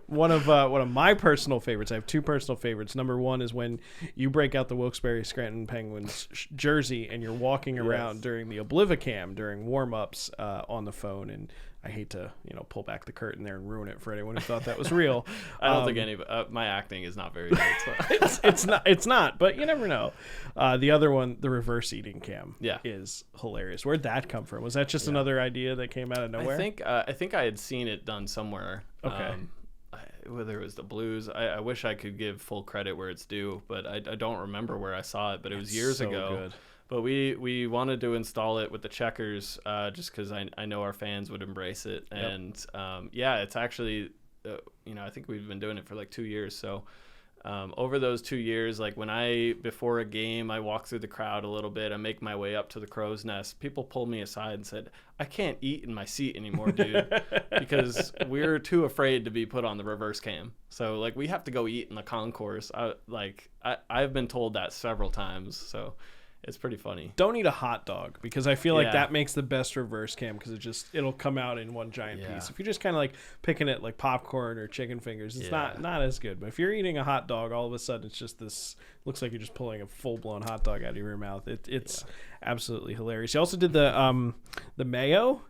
S1: One of my personal favorites. I have two personal favorites. Number one is when you break out the Wilkes-Barre Scranton Penguins jersey and you're walking around during the Oblivicam during warm-ups on the phone, and I hate to, pull back the curtain there and ruin it for anyone who thought that was real.
S2: I don't think any my acting is not very good. So.
S1: It's not, but you never know. The other one, the reverse eating cam, is hilarious. Where'd that come from? Was that just another idea that came out of nowhere?
S2: I think I had seen it done somewhere.
S1: Okay.
S2: Whether it was the Blues, I wish I could give full credit where it's due, but I don't remember where I saw it. But it was years ago.
S1: Good.
S2: But we wanted to install it with the checkers just because I know our fans would embrace it.
S1: Yep.
S2: And it's actually, I think we've been doing it for like 2 years. So over those 2 years, like before a game, I walk through the crowd a little bit. I make my way up to the crow's nest. People pulled me aside and said, I can't eat in my seat anymore, dude, because we're too afraid to be put on the reverse cam. So like we have to go eat in the concourse. I've been told that several times. So it's pretty funny.
S1: Don't eat a hot dog, because I feel like that makes the best reverse cam, because it'll come out in one giant piece. If you're just kind of like picking it like popcorn or chicken fingers, it's not as good. But if you're eating a hot dog, all of a sudden it's just this, looks like you're just pulling a full-blown hot dog out of your mouth. It's absolutely hilarious. You also did the mayo,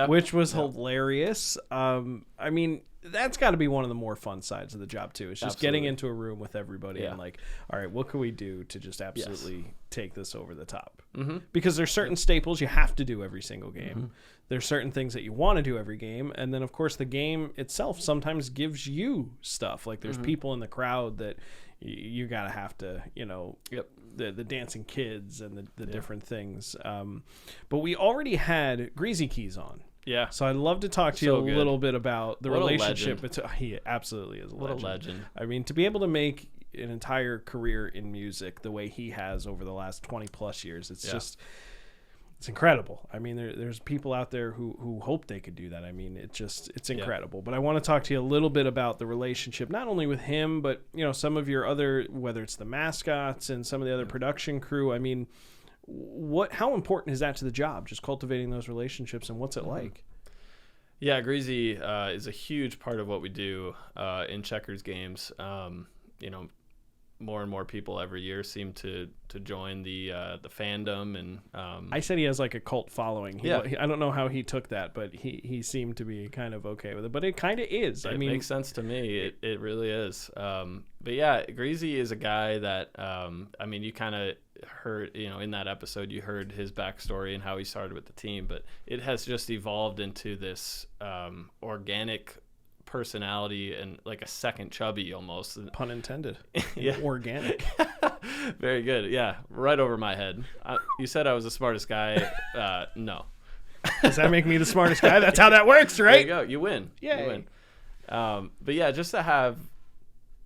S1: which was hilarious. I mean, that's got to be one of the more fun sides of the job too. It's just getting into a room with everybody and like, all right, what can we do to just absolutely take this over the top? Mm-hmm. Because there's certain staples you have to do every single game. Mm-hmm. There's certain things that you want to do every game, and then of course the game itself sometimes gives you stuff. Like there's people in the crowd that you gotta have to, the dancing kids and the different things. But we already had Greasy Keys on.
S2: Yeah.
S1: So I'd love to talk to you a little bit about the relationship. He absolutely is a legend.
S2: What a legend.
S1: I mean, to be able to make an entire career in music the way he has over the last 20 plus years, it's just, it's incredible. I mean, there's people out there who hope they could do that. I mean, it's incredible. But I want to talk to you a little bit about the relationship, not only with him, but, some of your other, whether it's the mascots and some of the other production crew. I mean, how important is that to the job, just cultivating those relationships, and what's it like?
S2: Yeah, Greasy is a huge part of what we do in checkers games. More and more people every year seem to join the fandom, and
S1: I said he has like a cult following. I don't know how he took that, but he seemed to be kind of okay with it. But it kind of is.
S2: It makes sense to me. It really is. But yeah, Greasy is a guy that you kind of heard, in that episode you heard his backstory and how he started with the team, but it has just evolved into this organic personality and like a second Chubby almost.
S1: Pun intended.
S2: Yeah.
S1: Organic.
S2: Very good. Yeah. Right over my head. You said I was the smartest guy. No.
S1: Does that make me the smartest guy? That's how that works, right?
S2: There you go. You win.
S1: Yeah.
S2: You win. But yeah, just to have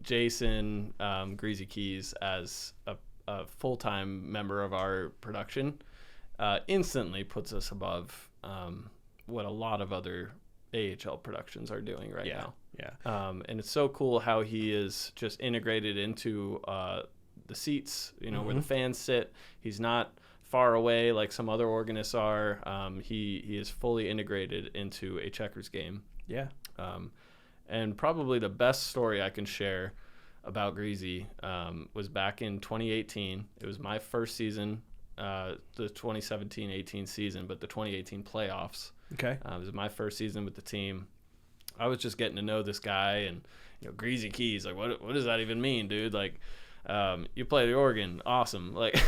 S2: Jason Greasy Keys as a full-time member of our production instantly puts us above what a lot of other AHL productions are doing right now. Yeah. And it's so cool how he is just integrated into the seats, where the fans sit. He's not far away like some other organists are. He is fully integrated into a checkers game.
S1: Yeah.
S2: And probably the best story I can share about Greasy was back in 2018. It was my first season, the 2017-18 season, but the 2018 playoffs.
S1: Okay.
S2: It was my first season with the team. I was just getting to know this guy, and Greasy Keys, like what does that even mean, dude? Like you play the organ, awesome. Like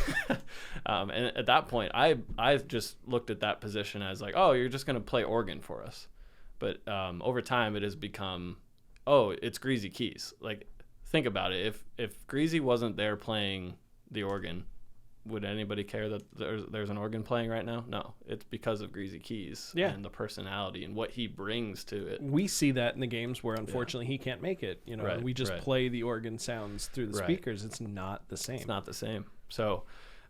S2: and at that point I just looked at that position as like, oh, you're just gonna play organ for us. But over time it has become, oh, it's Greasy Keys. Like, think about it. If Greasy wasn't there playing the organ, would anybody care that there's an organ playing right now? No, it's because of Greasy Keys and the personality and what he brings to it.
S1: We see that in the games where unfortunately he can't make it. We just play the organ sounds through the speakers. It's not the same.
S2: It's not the same. So,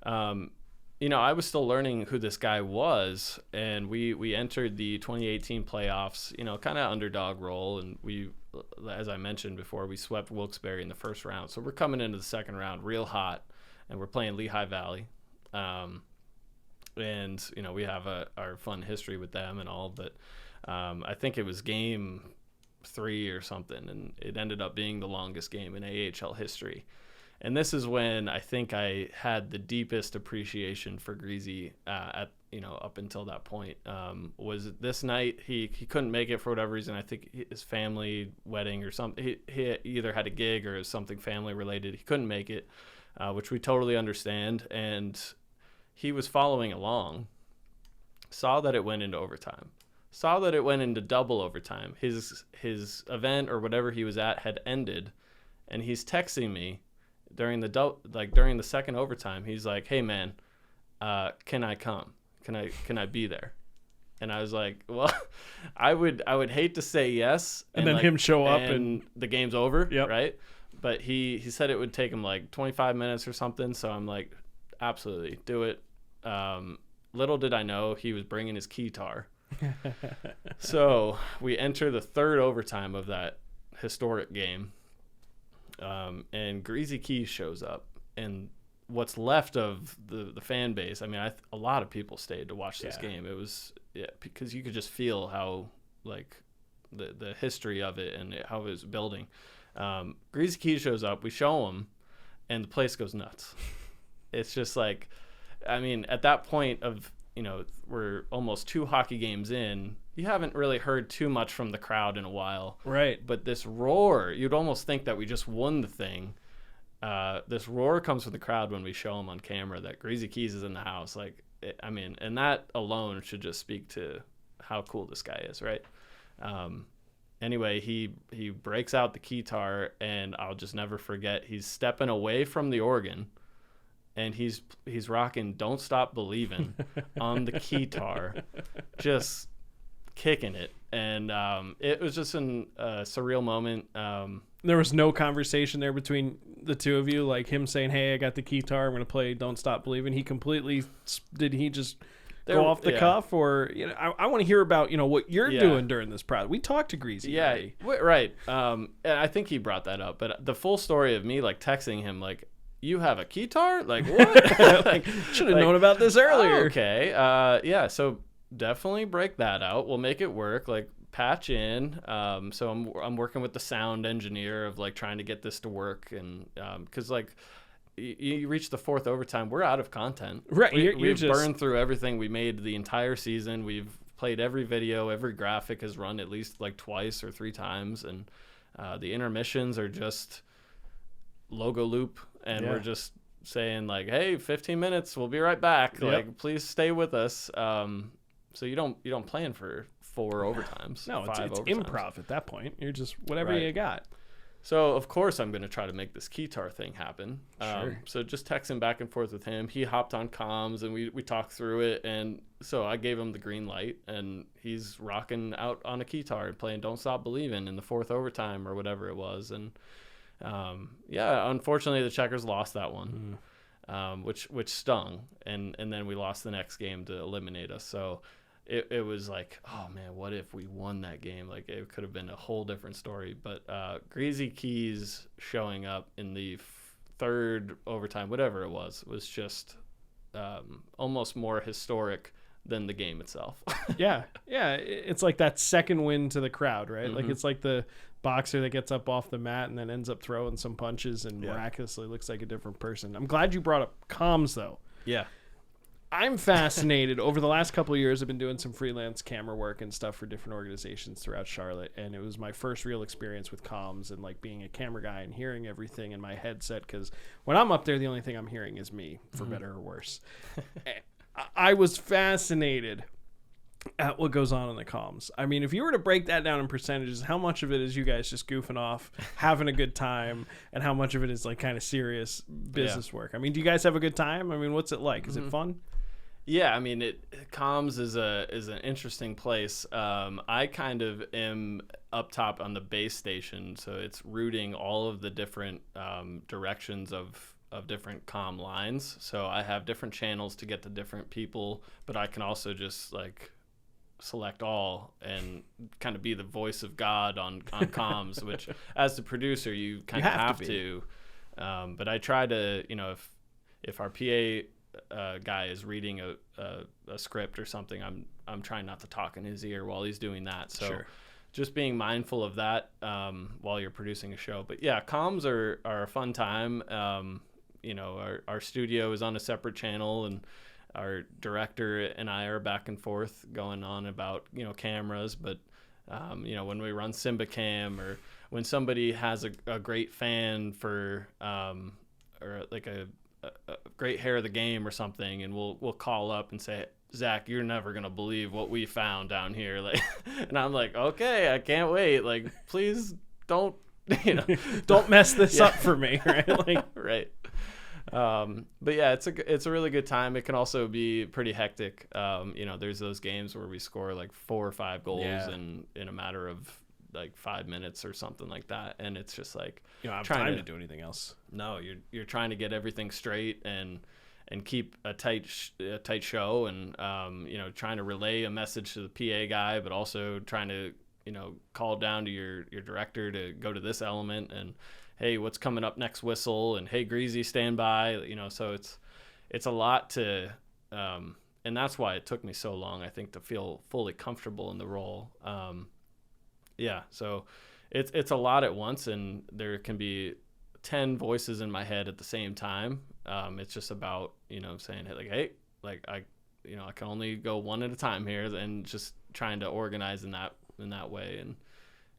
S2: I was still learning who this guy was, and we entered the 2018 playoffs, kind of underdog role, and we, as I mentioned before, we swept Wilkes-Barre in the first round. So we're coming into the second round real hot, and we're playing Lehigh Valley. And, we have our fun history with them and all, but I think it was game 3 or something, and it ended up being the longest game in AHL history. And this is when I think I had the deepest appreciation for Greasy up until that point. Was this night he couldn't make it for whatever reason. I think his family wedding or something. He either had a gig or something family related. He couldn't make it, which we totally understand. And he was following along, saw that it went into overtime, saw that it went into double overtime. His event or whatever he was at had ended, and he's texting me during the second overtime. He's like, "Hey man, can I come? Can I be there?" And I was like, well, I would hate to say yes
S1: and then him show up and
S2: the game's over.
S1: Yep.
S2: Right. But he said it would take him like 25 minutes or something. So I'm like, absolutely do it. Little did I know he was bringing his keytar. So we enter the third overtime of that historic game. And Greasy Keys shows up, and what's left of the fan base. I mean, a lot of people stayed to watch this game. It was because you could just feel how like the history of it and how it was building. Greasy Keys shows up. We show him, and the place goes nuts. It's just like, I mean, at that point of we're almost 2 hockey games in. You haven't really heard too much from the crowd in a while,
S1: right?
S2: But this roar, you'd almost think that we just won the thing. This roar comes from the crowd when we show them on camera that Greasy Keys is in the house. And that alone should just speak to how cool this guy is, right? Anyway, he breaks out the keytar, and I'll just never forget. He's stepping away from the organ, and he's rocking "Don't Stop Believin'" on the keytar, just kicking it. And it was just a surreal moment.
S1: There was no conversation there between the two of you, like him saying, "Hey, I got the keytar, I'm gonna play Don't Stop Believin'." Did he just go off the cuff? Or I want to hear about what you're doing during this project. We talked to Greasy.
S2: Right. And I think he brought that up, but the full story of me like texting him like, "You have a keytar? Like what?"
S1: Like, should have known about this earlier.
S2: Okay. So definitely break that out. We'll make it work. Like patch in. So I'm working with the sound engineer of like trying to get this to work, and because like you reach the fourth overtime, we're out of content.
S1: Right.
S2: We've burned through everything we made the entire season. We've played every video, every graphic has run at least like twice or 3 times, and the intermissions are just logo loop, and we're just saying like, "Hey, 15 minutes, we'll be right back. Like, please stay with us." So you don't plan for 4 overtimes.
S1: No, it's
S2: overtimes.
S1: improv at that point. You're just whatever you got.
S2: So of course I'm going to try to make this keytar thing happen.
S1: Sure.
S2: So just texting back and forth with him. He hopped on comms, and we talked through it, and so I gave him the green light, and he's rocking out on a keytar and playing "Don't Stop Believin'" in the 4th overtime or whatever it was. And unfortunately the Checkers lost that one, which stung, and then we lost the next game to eliminate us. So it was like, oh man, what if we won that game? Like, it could have been a whole different story. But Greasy Keys showing up in the 3rd overtime, whatever it was just almost more historic than the game itself. Yeah,
S1: it's like that second win to the crowd, right? Like, it's like the boxer that gets up off the mat and then ends up throwing some punches and miraculously looks like a different person. I'm glad you brought up comms, though.
S2: Yeah.
S1: I'm fascinated. Over the last couple of years, I've been doing some freelance camera work and stuff for different organizations throughout Charlotte, and it was my first real experience with comms and like being a camera guy and hearing everything in my headset, because when I'm up there, the only thing I'm hearing is me, for better or worse. I was fascinated at what goes on in the comms. I mean, if you were to break that down in percentages, how much of it is you guys just goofing off, having a good time, and how much of it is like kind of serious business work? I mean, do you guys have a good time? I mean, what's it like? Is it fun?
S2: Yeah, I mean, comms is an interesting place. I kind of am up top on the base station, so it's routing all of the different directions of different comm lines. So I have different channels to get to different people, but I can also just like select all and kind of be the voice of God on comms, which as the producer you kind of have to. But I try to, if our PA guy is reading a script or something, I'm trying not to talk in his ear while he's doing that. So just being mindful of that while you're producing a show. But yeah, comms are a fun time. Our studio is on a separate channel, and our director and I are back and forth going on about, cameras, but when we run Simba Cam, or when somebody has a great fan for or like a great hair of the game or something, and we'll call up and say, Zach, you're never gonna believe what we found down here, like, and I'm like, okay, I can't wait, like, please don't
S1: don't mess this up for me, right? Like,
S2: right. But yeah, it's a really good time. It can also be pretty hectic. There's those games where we score like 4 or 5 goals in a matter of like 5 minutes or something like that, and it's just like,
S1: you don't have time to do anything else.
S2: No, you're trying to get everything straight and keep a tight show, and trying to relay a message to the PA guy, but also trying to call down to your director to go to this element, and hey, what's coming up next whistle, and hey, Greasy, stand by, so it's a lot to, and that's why it took me so long, I think, to feel fully comfortable in the role. So it's a lot at once, and there can be 10 voices in my head at the same time. It's just about, saying, hey, like, I can only go one at a time here, and just trying to organize in that way. And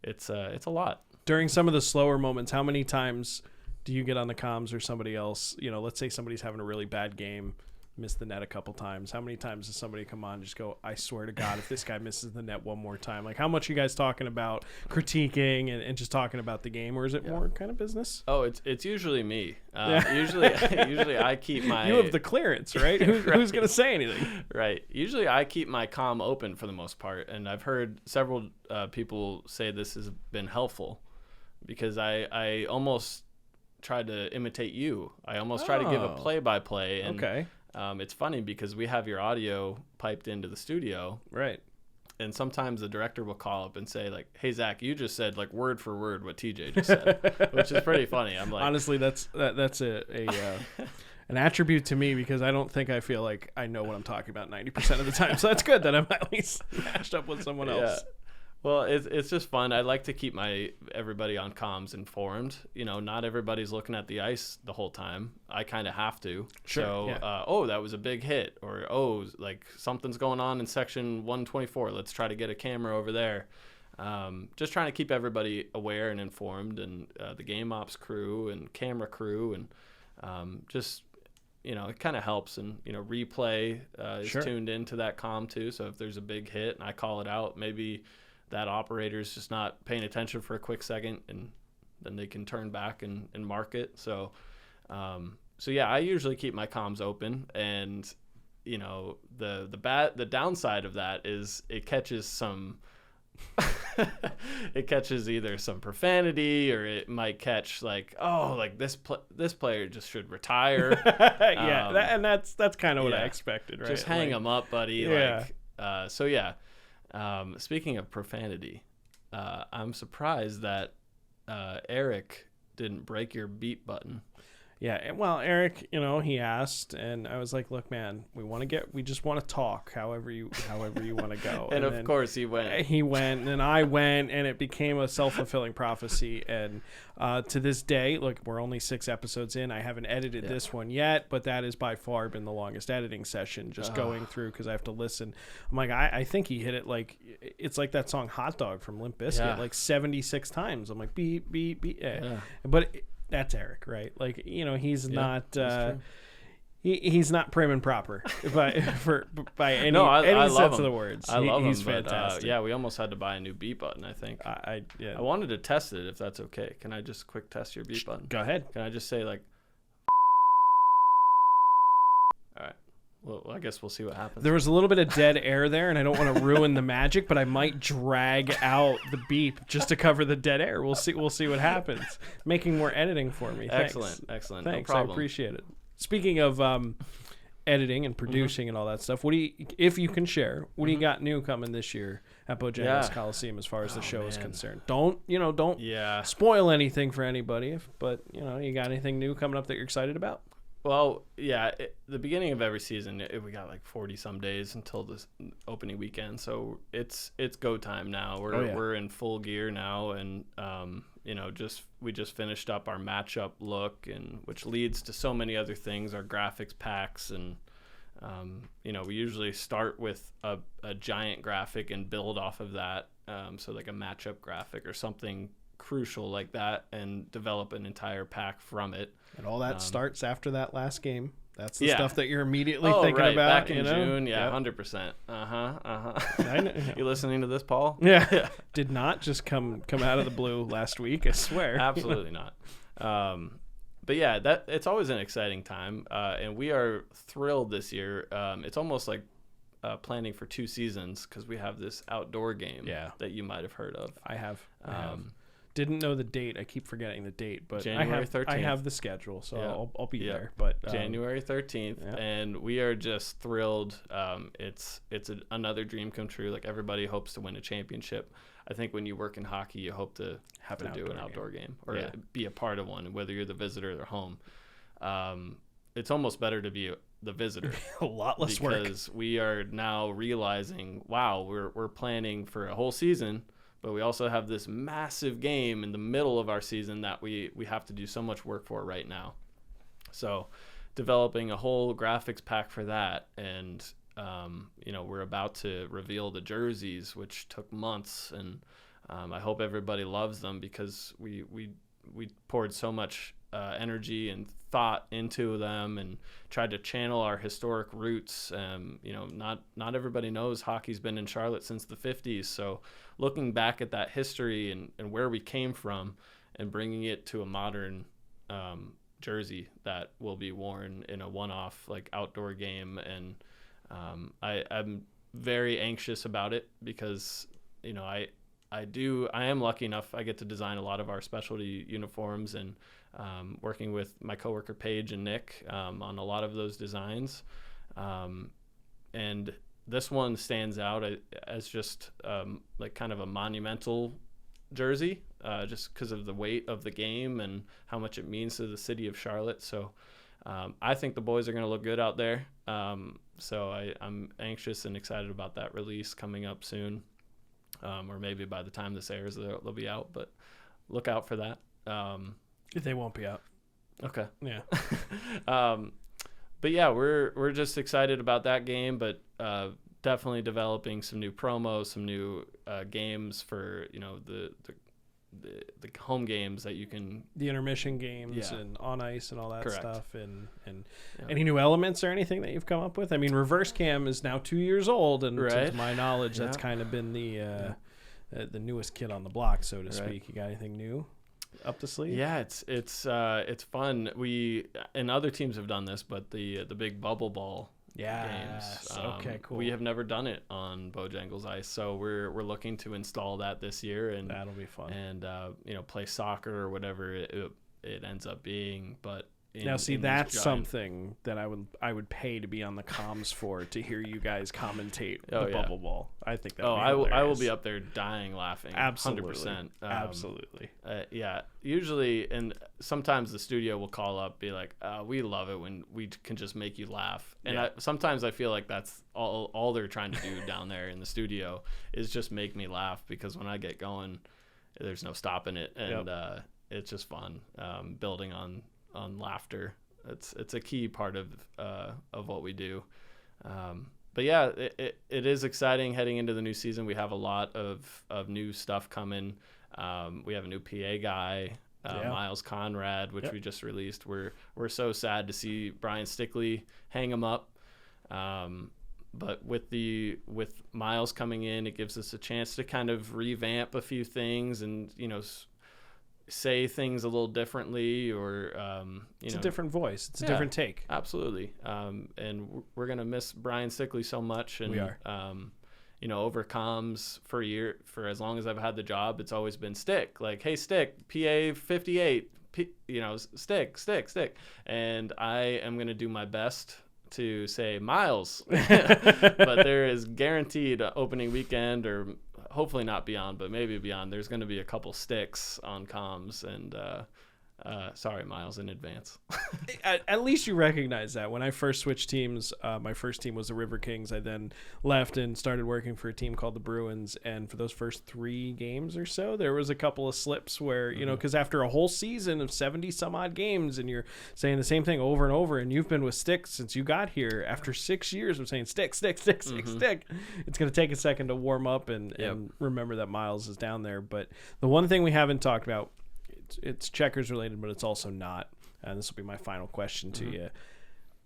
S2: it's a lot.
S1: During some of the slower moments, how many times do you get on the comms or somebody else, let's say somebody's having a really bad game, missed the net a couple times. How many times does somebody come on and just go, I swear to God, if this guy misses the net one more time? Like, how much are you guys talking about critiquing and just talking about the game, or is it more kind of business?
S2: Oh, it's usually me. Usually I keep my...
S1: You have the clearance, right? Who's going to say anything?
S2: Right. Usually I keep my comm open for the most part, and I've heard several people say this has been helpful, because I almost tried to imitate you. I almost try to give a play-by-play. And,
S1: okay.
S2: It's funny because we have your audio piped into the studio.
S1: Right.
S2: And sometimes the director will call up and say, like, hey, Zach, you just said, like, word for word what TJ just said, which is pretty funny. I'm like,
S1: honestly, that's an attribute to me, because I don't think I feel like I know what I'm talking about 90% of the time. So that's good that I'm at least matched up with someone else.
S2: Yeah. Well, it's just fun. I like to keep everybody on comms informed. Not everybody's looking at the ice the whole time. I kind of have to.
S1: Sure.
S2: So,
S1: yeah.
S2: That was a big hit, or like something's going on in section 124. Let's try to get a camera over there. Just trying to keep everybody aware and informed, and the game ops crew and camera crew, and just it kind of helps. And replay is tuned into that comm too. So if there's a big hit and I call it out, maybe that operator's just not paying attention for a quick second, and then they can turn back and mark it. So yeah, I usually keep my comms open, and the downside of that is it catches some it catches either some profanity, or it might catch like, this player just should retire.
S1: Yeah, that's kind of what I expected, right?
S2: Just hang him up, buddy.
S1: Yeah.
S2: So yeah. Speaking of profanity, I'm surprised that Eric didn't break your beep button.
S1: Yeah, well, Eric, he asked, and I was like, "Look, man, we just want to talk, however you want to go."
S2: And of course, he went.
S1: He went, and I went, and it became a self-fulfilling prophecy. And to this day, look, we're only 6 episodes in. I haven't edited this one yet, but that has by far been the longest editing session, just going through, because I have to listen. I'm like, I think he hit it like it's like that song "Hot Dog" from Limp Bizkit, like 76 times. I'm like, beep, beep, beep. Yeah. But that's Eric, right? Like, he's not he's not prim and proper by any sense of the words.
S2: I love
S1: he's
S2: him,
S1: fantastic.
S2: But, we almost had to buy a new beep button, I think. I wanted to test it, if that's okay. Can I just quick test your beep button?
S1: Go ahead.
S2: Can I just say, like, all right. Well, I guess we'll see what happens.
S1: There was a little bit of dead air there, and I don't want to ruin the magic, but I might drag out the beep just to cover the dead air. We'll see what happens. Making more editing for me.
S2: Excellent.
S1: Thanks.
S2: No
S1: problem. I appreciate it. Speaking of editing and producing and all that stuff, if you can share, what do you got new coming this year at Bojangles Coliseum as far as the show is concerned? Don't spoil anything for anybody, but you got anything new coming up that you're excited about?
S2: Well, the beginning of every season, we got like 40-some days until this opening weekend, so it's go time now. We're in full gear now, and we just finished up our matchup look, and which leads to so many other things, our graphics packs, and we usually start with a giant graphic and build off of that. So like a matchup graphic or something crucial like that, and develop an entire pack from it.
S1: And all that starts after that last game. That's the stuff that you're immediately thinking
S2: right.
S1: about.
S2: Back in June, 100%.
S1: I know.
S2: You listening to this, Paul?
S1: Yeah. Did not just come out of the blue last week, I swear.
S2: Absolutely not. But yeah, it's always an exciting time, and we are thrilled this year. It's almost like planning for 2 seasons, because we have this outdoor game that you might have heard of.
S1: I have. Didn't know the date. I keep forgetting the date, but
S2: January 13th.
S1: I have the schedule, so I'll be there.
S2: But January 13th, and we are just thrilled. It's another dream come true. Like, everybody hopes to win a championship. I think when you work in hockey, you hope to have to do an outdoor game or be a part of one, whether you're the visitor or home. It's almost better to be the visitor.
S1: A lot less work.
S2: Because we are now realizing, wow, we're planning for a whole season, but we also have this massive game in the middle of our season that we have to do so much work for right now. So developing a whole graphics pack for that, and we're about to reveal the jerseys, which took months, and I hope everybody loves them, because we poured so much energy and thought into them and tried to channel our historic roots. Not everybody knows hockey's been in Charlotte since the 50s, so looking back at that history and where we came from, and bringing it to a modern jersey that will be worn in a one-off like outdoor game. And I'm very anxious about it, because I am lucky enough I get to design a lot of our specialty uniforms, and working with my coworker Paige and Nick on a lot of those designs. And this one stands out as just like kind of a monumental jersey, just because of the weight of the game and how much it means to the city of Charlotte. So I think the boys are going to look good out there. So I'm anxious and excited about that release coming up soon. Or maybe by the time this airs, they'll be out, but look out for that.
S1: They won't be out.
S2: Okay.
S1: Yeah.
S2: But yeah, we're just excited about that game, but definitely developing some new promos, some new games for the home games that you can,
S1: the intermission games and on ice and all that stuff, and
S2: Yeah.
S1: Any new elements or anything that you've come up with? I mean, reverse cam is now 2 years old, and to my knowledge, that's kind of been the newest kid on the block, so to speak. You got anything new up the sleeve?
S2: Yeah, it's fun. We and other teams have done this, but the big bubble ball games.
S1: Okay, cool.
S2: We have never done it on Bojangles Ice, so we're looking to install that this year, and
S1: that'll be fun.
S2: And play soccer or whatever it ends up being. But
S1: now, see, that's something that I would pay to be on the comms for, to hear you guys commentate the bubble ball. I think that.
S2: I will be up there dying laughing.
S1: Absolutely.
S2: 100%.
S1: Absolutely.
S2: Yeah. Usually, and sometimes the studio will call up, be like, "We love it when we can just make you laugh." And sometimes I feel like that's all they're trying to do down there in the studio, is just make me laugh, because when I get going, there's no stopping it, and it's just fun. Building on laughter, it's a key part of what we do. But yeah, it is exciting heading into the new season. We have a lot of new stuff coming. We have a new PA guy, Miles Conrad, which we just released. We're so sad to see Brian Stickley hang him up. But with Miles coming in, it gives us a chance to kind of revamp a few things, and say things a little differently, or
S1: it's a different voice, it's a different take.
S2: Absolutely. And we're gonna miss Brian Stickley so much, and
S1: we are.
S2: Over comms for as long as I've had the job, it's always been Stick, like, hey Stick, PA 58, Stick, and I am gonna do my best to say Miles. But there is guaranteed opening weekend, or hopefully not beyond, but maybe beyond, there's going to be a couple Sticks on comms, and Sorry, Miles, in advance.
S1: At least you recognize that. When I first switched teams, my first team was the River Kings. I then left and started working for a team called the Bruins. And for those first 3 games or so, there was a couple of slips where, you know, because after a whole season of 70 some odd games and you're saying the same thing over and over, and you've been with Stick since you got here, after 6 years of saying stick, it's going to take a second to warm up and remember that Miles is down there. But the one thing we haven't talked about, it's Checkers related, but it's also not. And this will be my final question to you.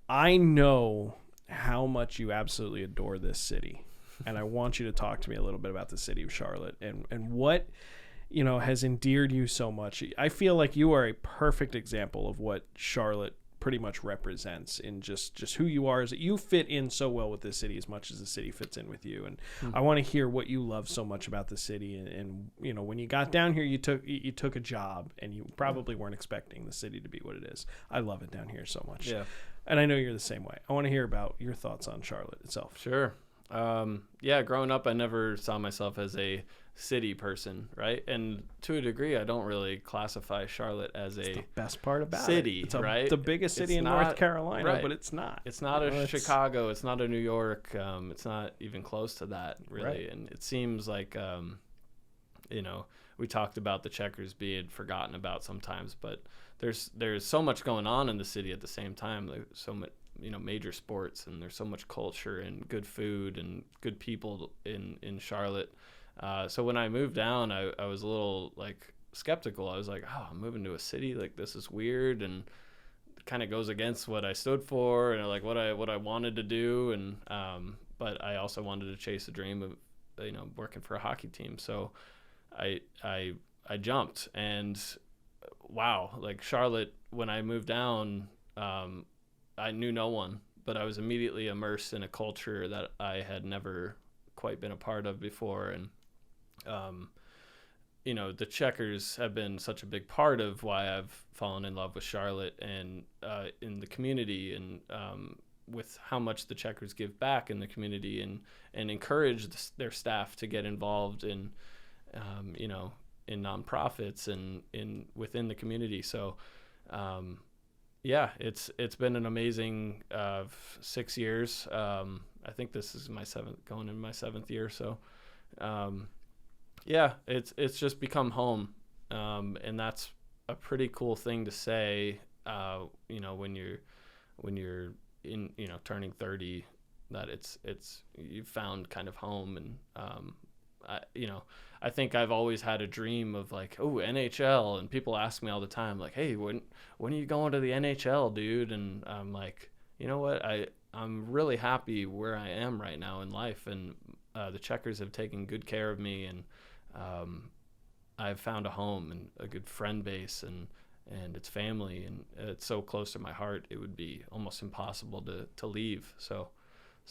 S1: I know how much you absolutely adore this city, and I want you to talk to me a little bit about the city of Charlotte and what, you know, has endeared you so much. I feel like you are a perfect example of what Charlotte pretty much represents in just who you are, is that you fit in so well with this city as much as the city fits in with you. And I want to hear what you love so much about the city. And you know, when you got down here, you took a job and you probably weren't expecting the city to be what it is. I love it down here so much. Yeah. And I know you're the same way. I want to hear about your thoughts on Charlotte itself.
S2: Sure. Growing up, I never saw myself as a city person, right? And to a degree, I don't really classify Charlotte as the
S1: best part about
S2: city,
S1: it's
S2: right?
S1: The biggest city in North Carolina,
S2: right.
S1: But it's not.
S2: It's not a Chicago. It's not a New York. It's not even close to that, really. Right. And it seems like, you know, we talked about the Checkers being forgotten about sometimes, but there's so much going on in the city at the same time. There's so much, you know, major sports, and there's so much culture and good food and good people in Charlotte. So when I moved down, I was a little like skeptical. I was like, oh, I'm moving to a city, like this is weird, and it kind of goes against what I stood for and like what I wanted to do. And but I also wanted to chase a dream of, you know, working for a hockey team. So I jumped, and wow, like Charlotte, when I moved down, I knew no one, but I was immediately immersed in a culture that I had never quite been a part of before. And you know, the Checkers have been such a big part of why I've fallen in love with Charlotte and in the community, and with how much the Checkers give back in the community and encourage their staff to get involved in, you know, in nonprofits and within the community. So, it's been an amazing 6 years. I think this is going in my seventh year. So, it's just become home. And that's a pretty cool thing to say, you know, when you're in, you know, turning 30, that it's you've found kind of home. And, I think I've always had a dream of like, oh, NHL, and people ask me all the time, like, hey, when are you going to the NHL, dude? And I'm like, you know what, I'm really happy where I am right now in life, and the Checkers have taken good care of me, and I've found a home and a good friend base, and it's family, and it's so close to my heart, it would be almost impossible to leave. So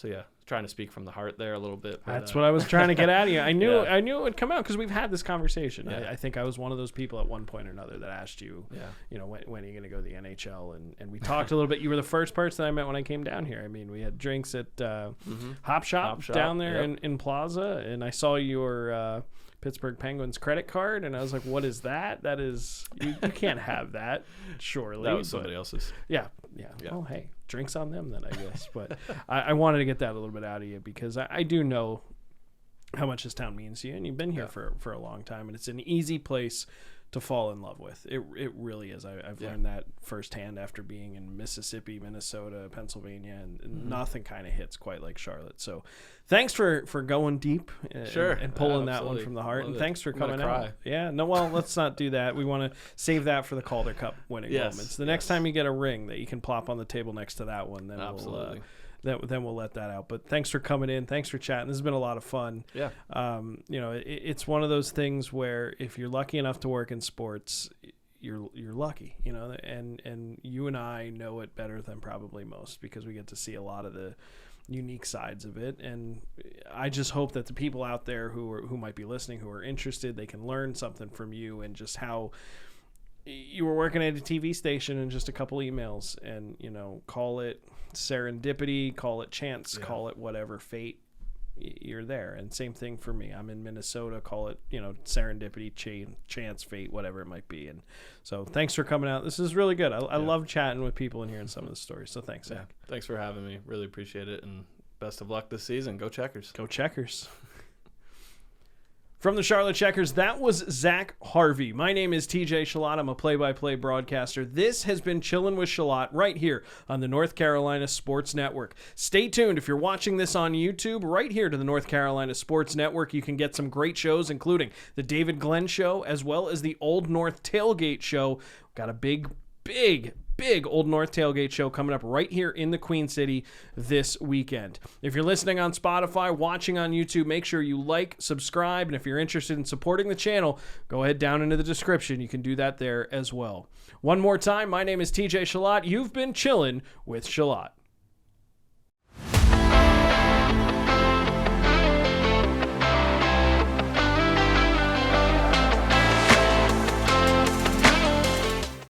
S2: yeah, trying to speak from the heart there a little bit. But,
S1: that's what I was trying to get at you. I knew it would come out because we've had this conversation. Yeah. I think I was one of those people at one point or another that asked you, you know, when are you going to go to the NHL? And we talked a little bit. You were the first person I met when I came down here. I mean, we had drinks at Hop Shop down there in Plaza, and I saw your Pittsburgh Penguins credit card, and I was like, what is that? That is, you can't have that, surely.
S2: That was somebody else's.
S1: Yeah. Oh, hey, drinks on them then, I guess. But I wanted to get that a little bit out of you because I do know how much this town means to you, and you've been here for a long time, and it's an easy place to fall in love with. It really is. I've learned that firsthand after being in Mississippi, Minnesota, Pennsylvania, and nothing kind of hits quite like Charlotte. So thanks for going deep and pulling that one from the heart. And thanks for coming out. Yeah, no, well, let's not do that. We want to save that for the Calder Cup winning moments. The next time you get a ring that you can plop on the table next to that one, then then we'll let that out. But thanks for coming in. Thanks for chatting. This has been a lot of fun.
S2: Yeah.
S1: You know, it's one of those things where if you're lucky enough to work in sports, you're lucky, you know, and you and I know it better than probably most because we get to see a lot of the unique sides of it. And I just hope that the people out there who might be listening, who are interested, they can learn something from you and just how you were working at a TV station and just a couple emails, and, you know, call it serendipity, call it chance, call it whatever, fate. you're there. And same thing for me. I'm in Minnesota. Call it, serendipity, chance, fate, whatever it might be. And so thanks for coming out. This is really good. I love chatting with people and hearing some of the stories. So thanks, Zach.
S2: Thanks for having me. Really appreciate it. And best of luck this season. Go Checkers.
S1: Go Checkers. From the Charlotte Checkers, that was Zac Harvey. My name is TJ Chillot. I'm a play-by-play broadcaster. This has been Chillin With Chillot right here on the North Carolina Sports Network. Stay tuned. If you're watching this on YouTube, right here to the North Carolina Sports Network, you can get some great shows, including the David Glenn Show, as well as the Old North Tailgate Show. Got a big Old North Tailgate Show coming up right here in the Queen City this weekend. If you're listening on Spotify, watching on YouTube, make sure you like, subscribe, and if you're interested in supporting the channel, go ahead down into the description. You can do that there as well. One more time, my name is TJ Chillot. You've been Chillin' with Chillot.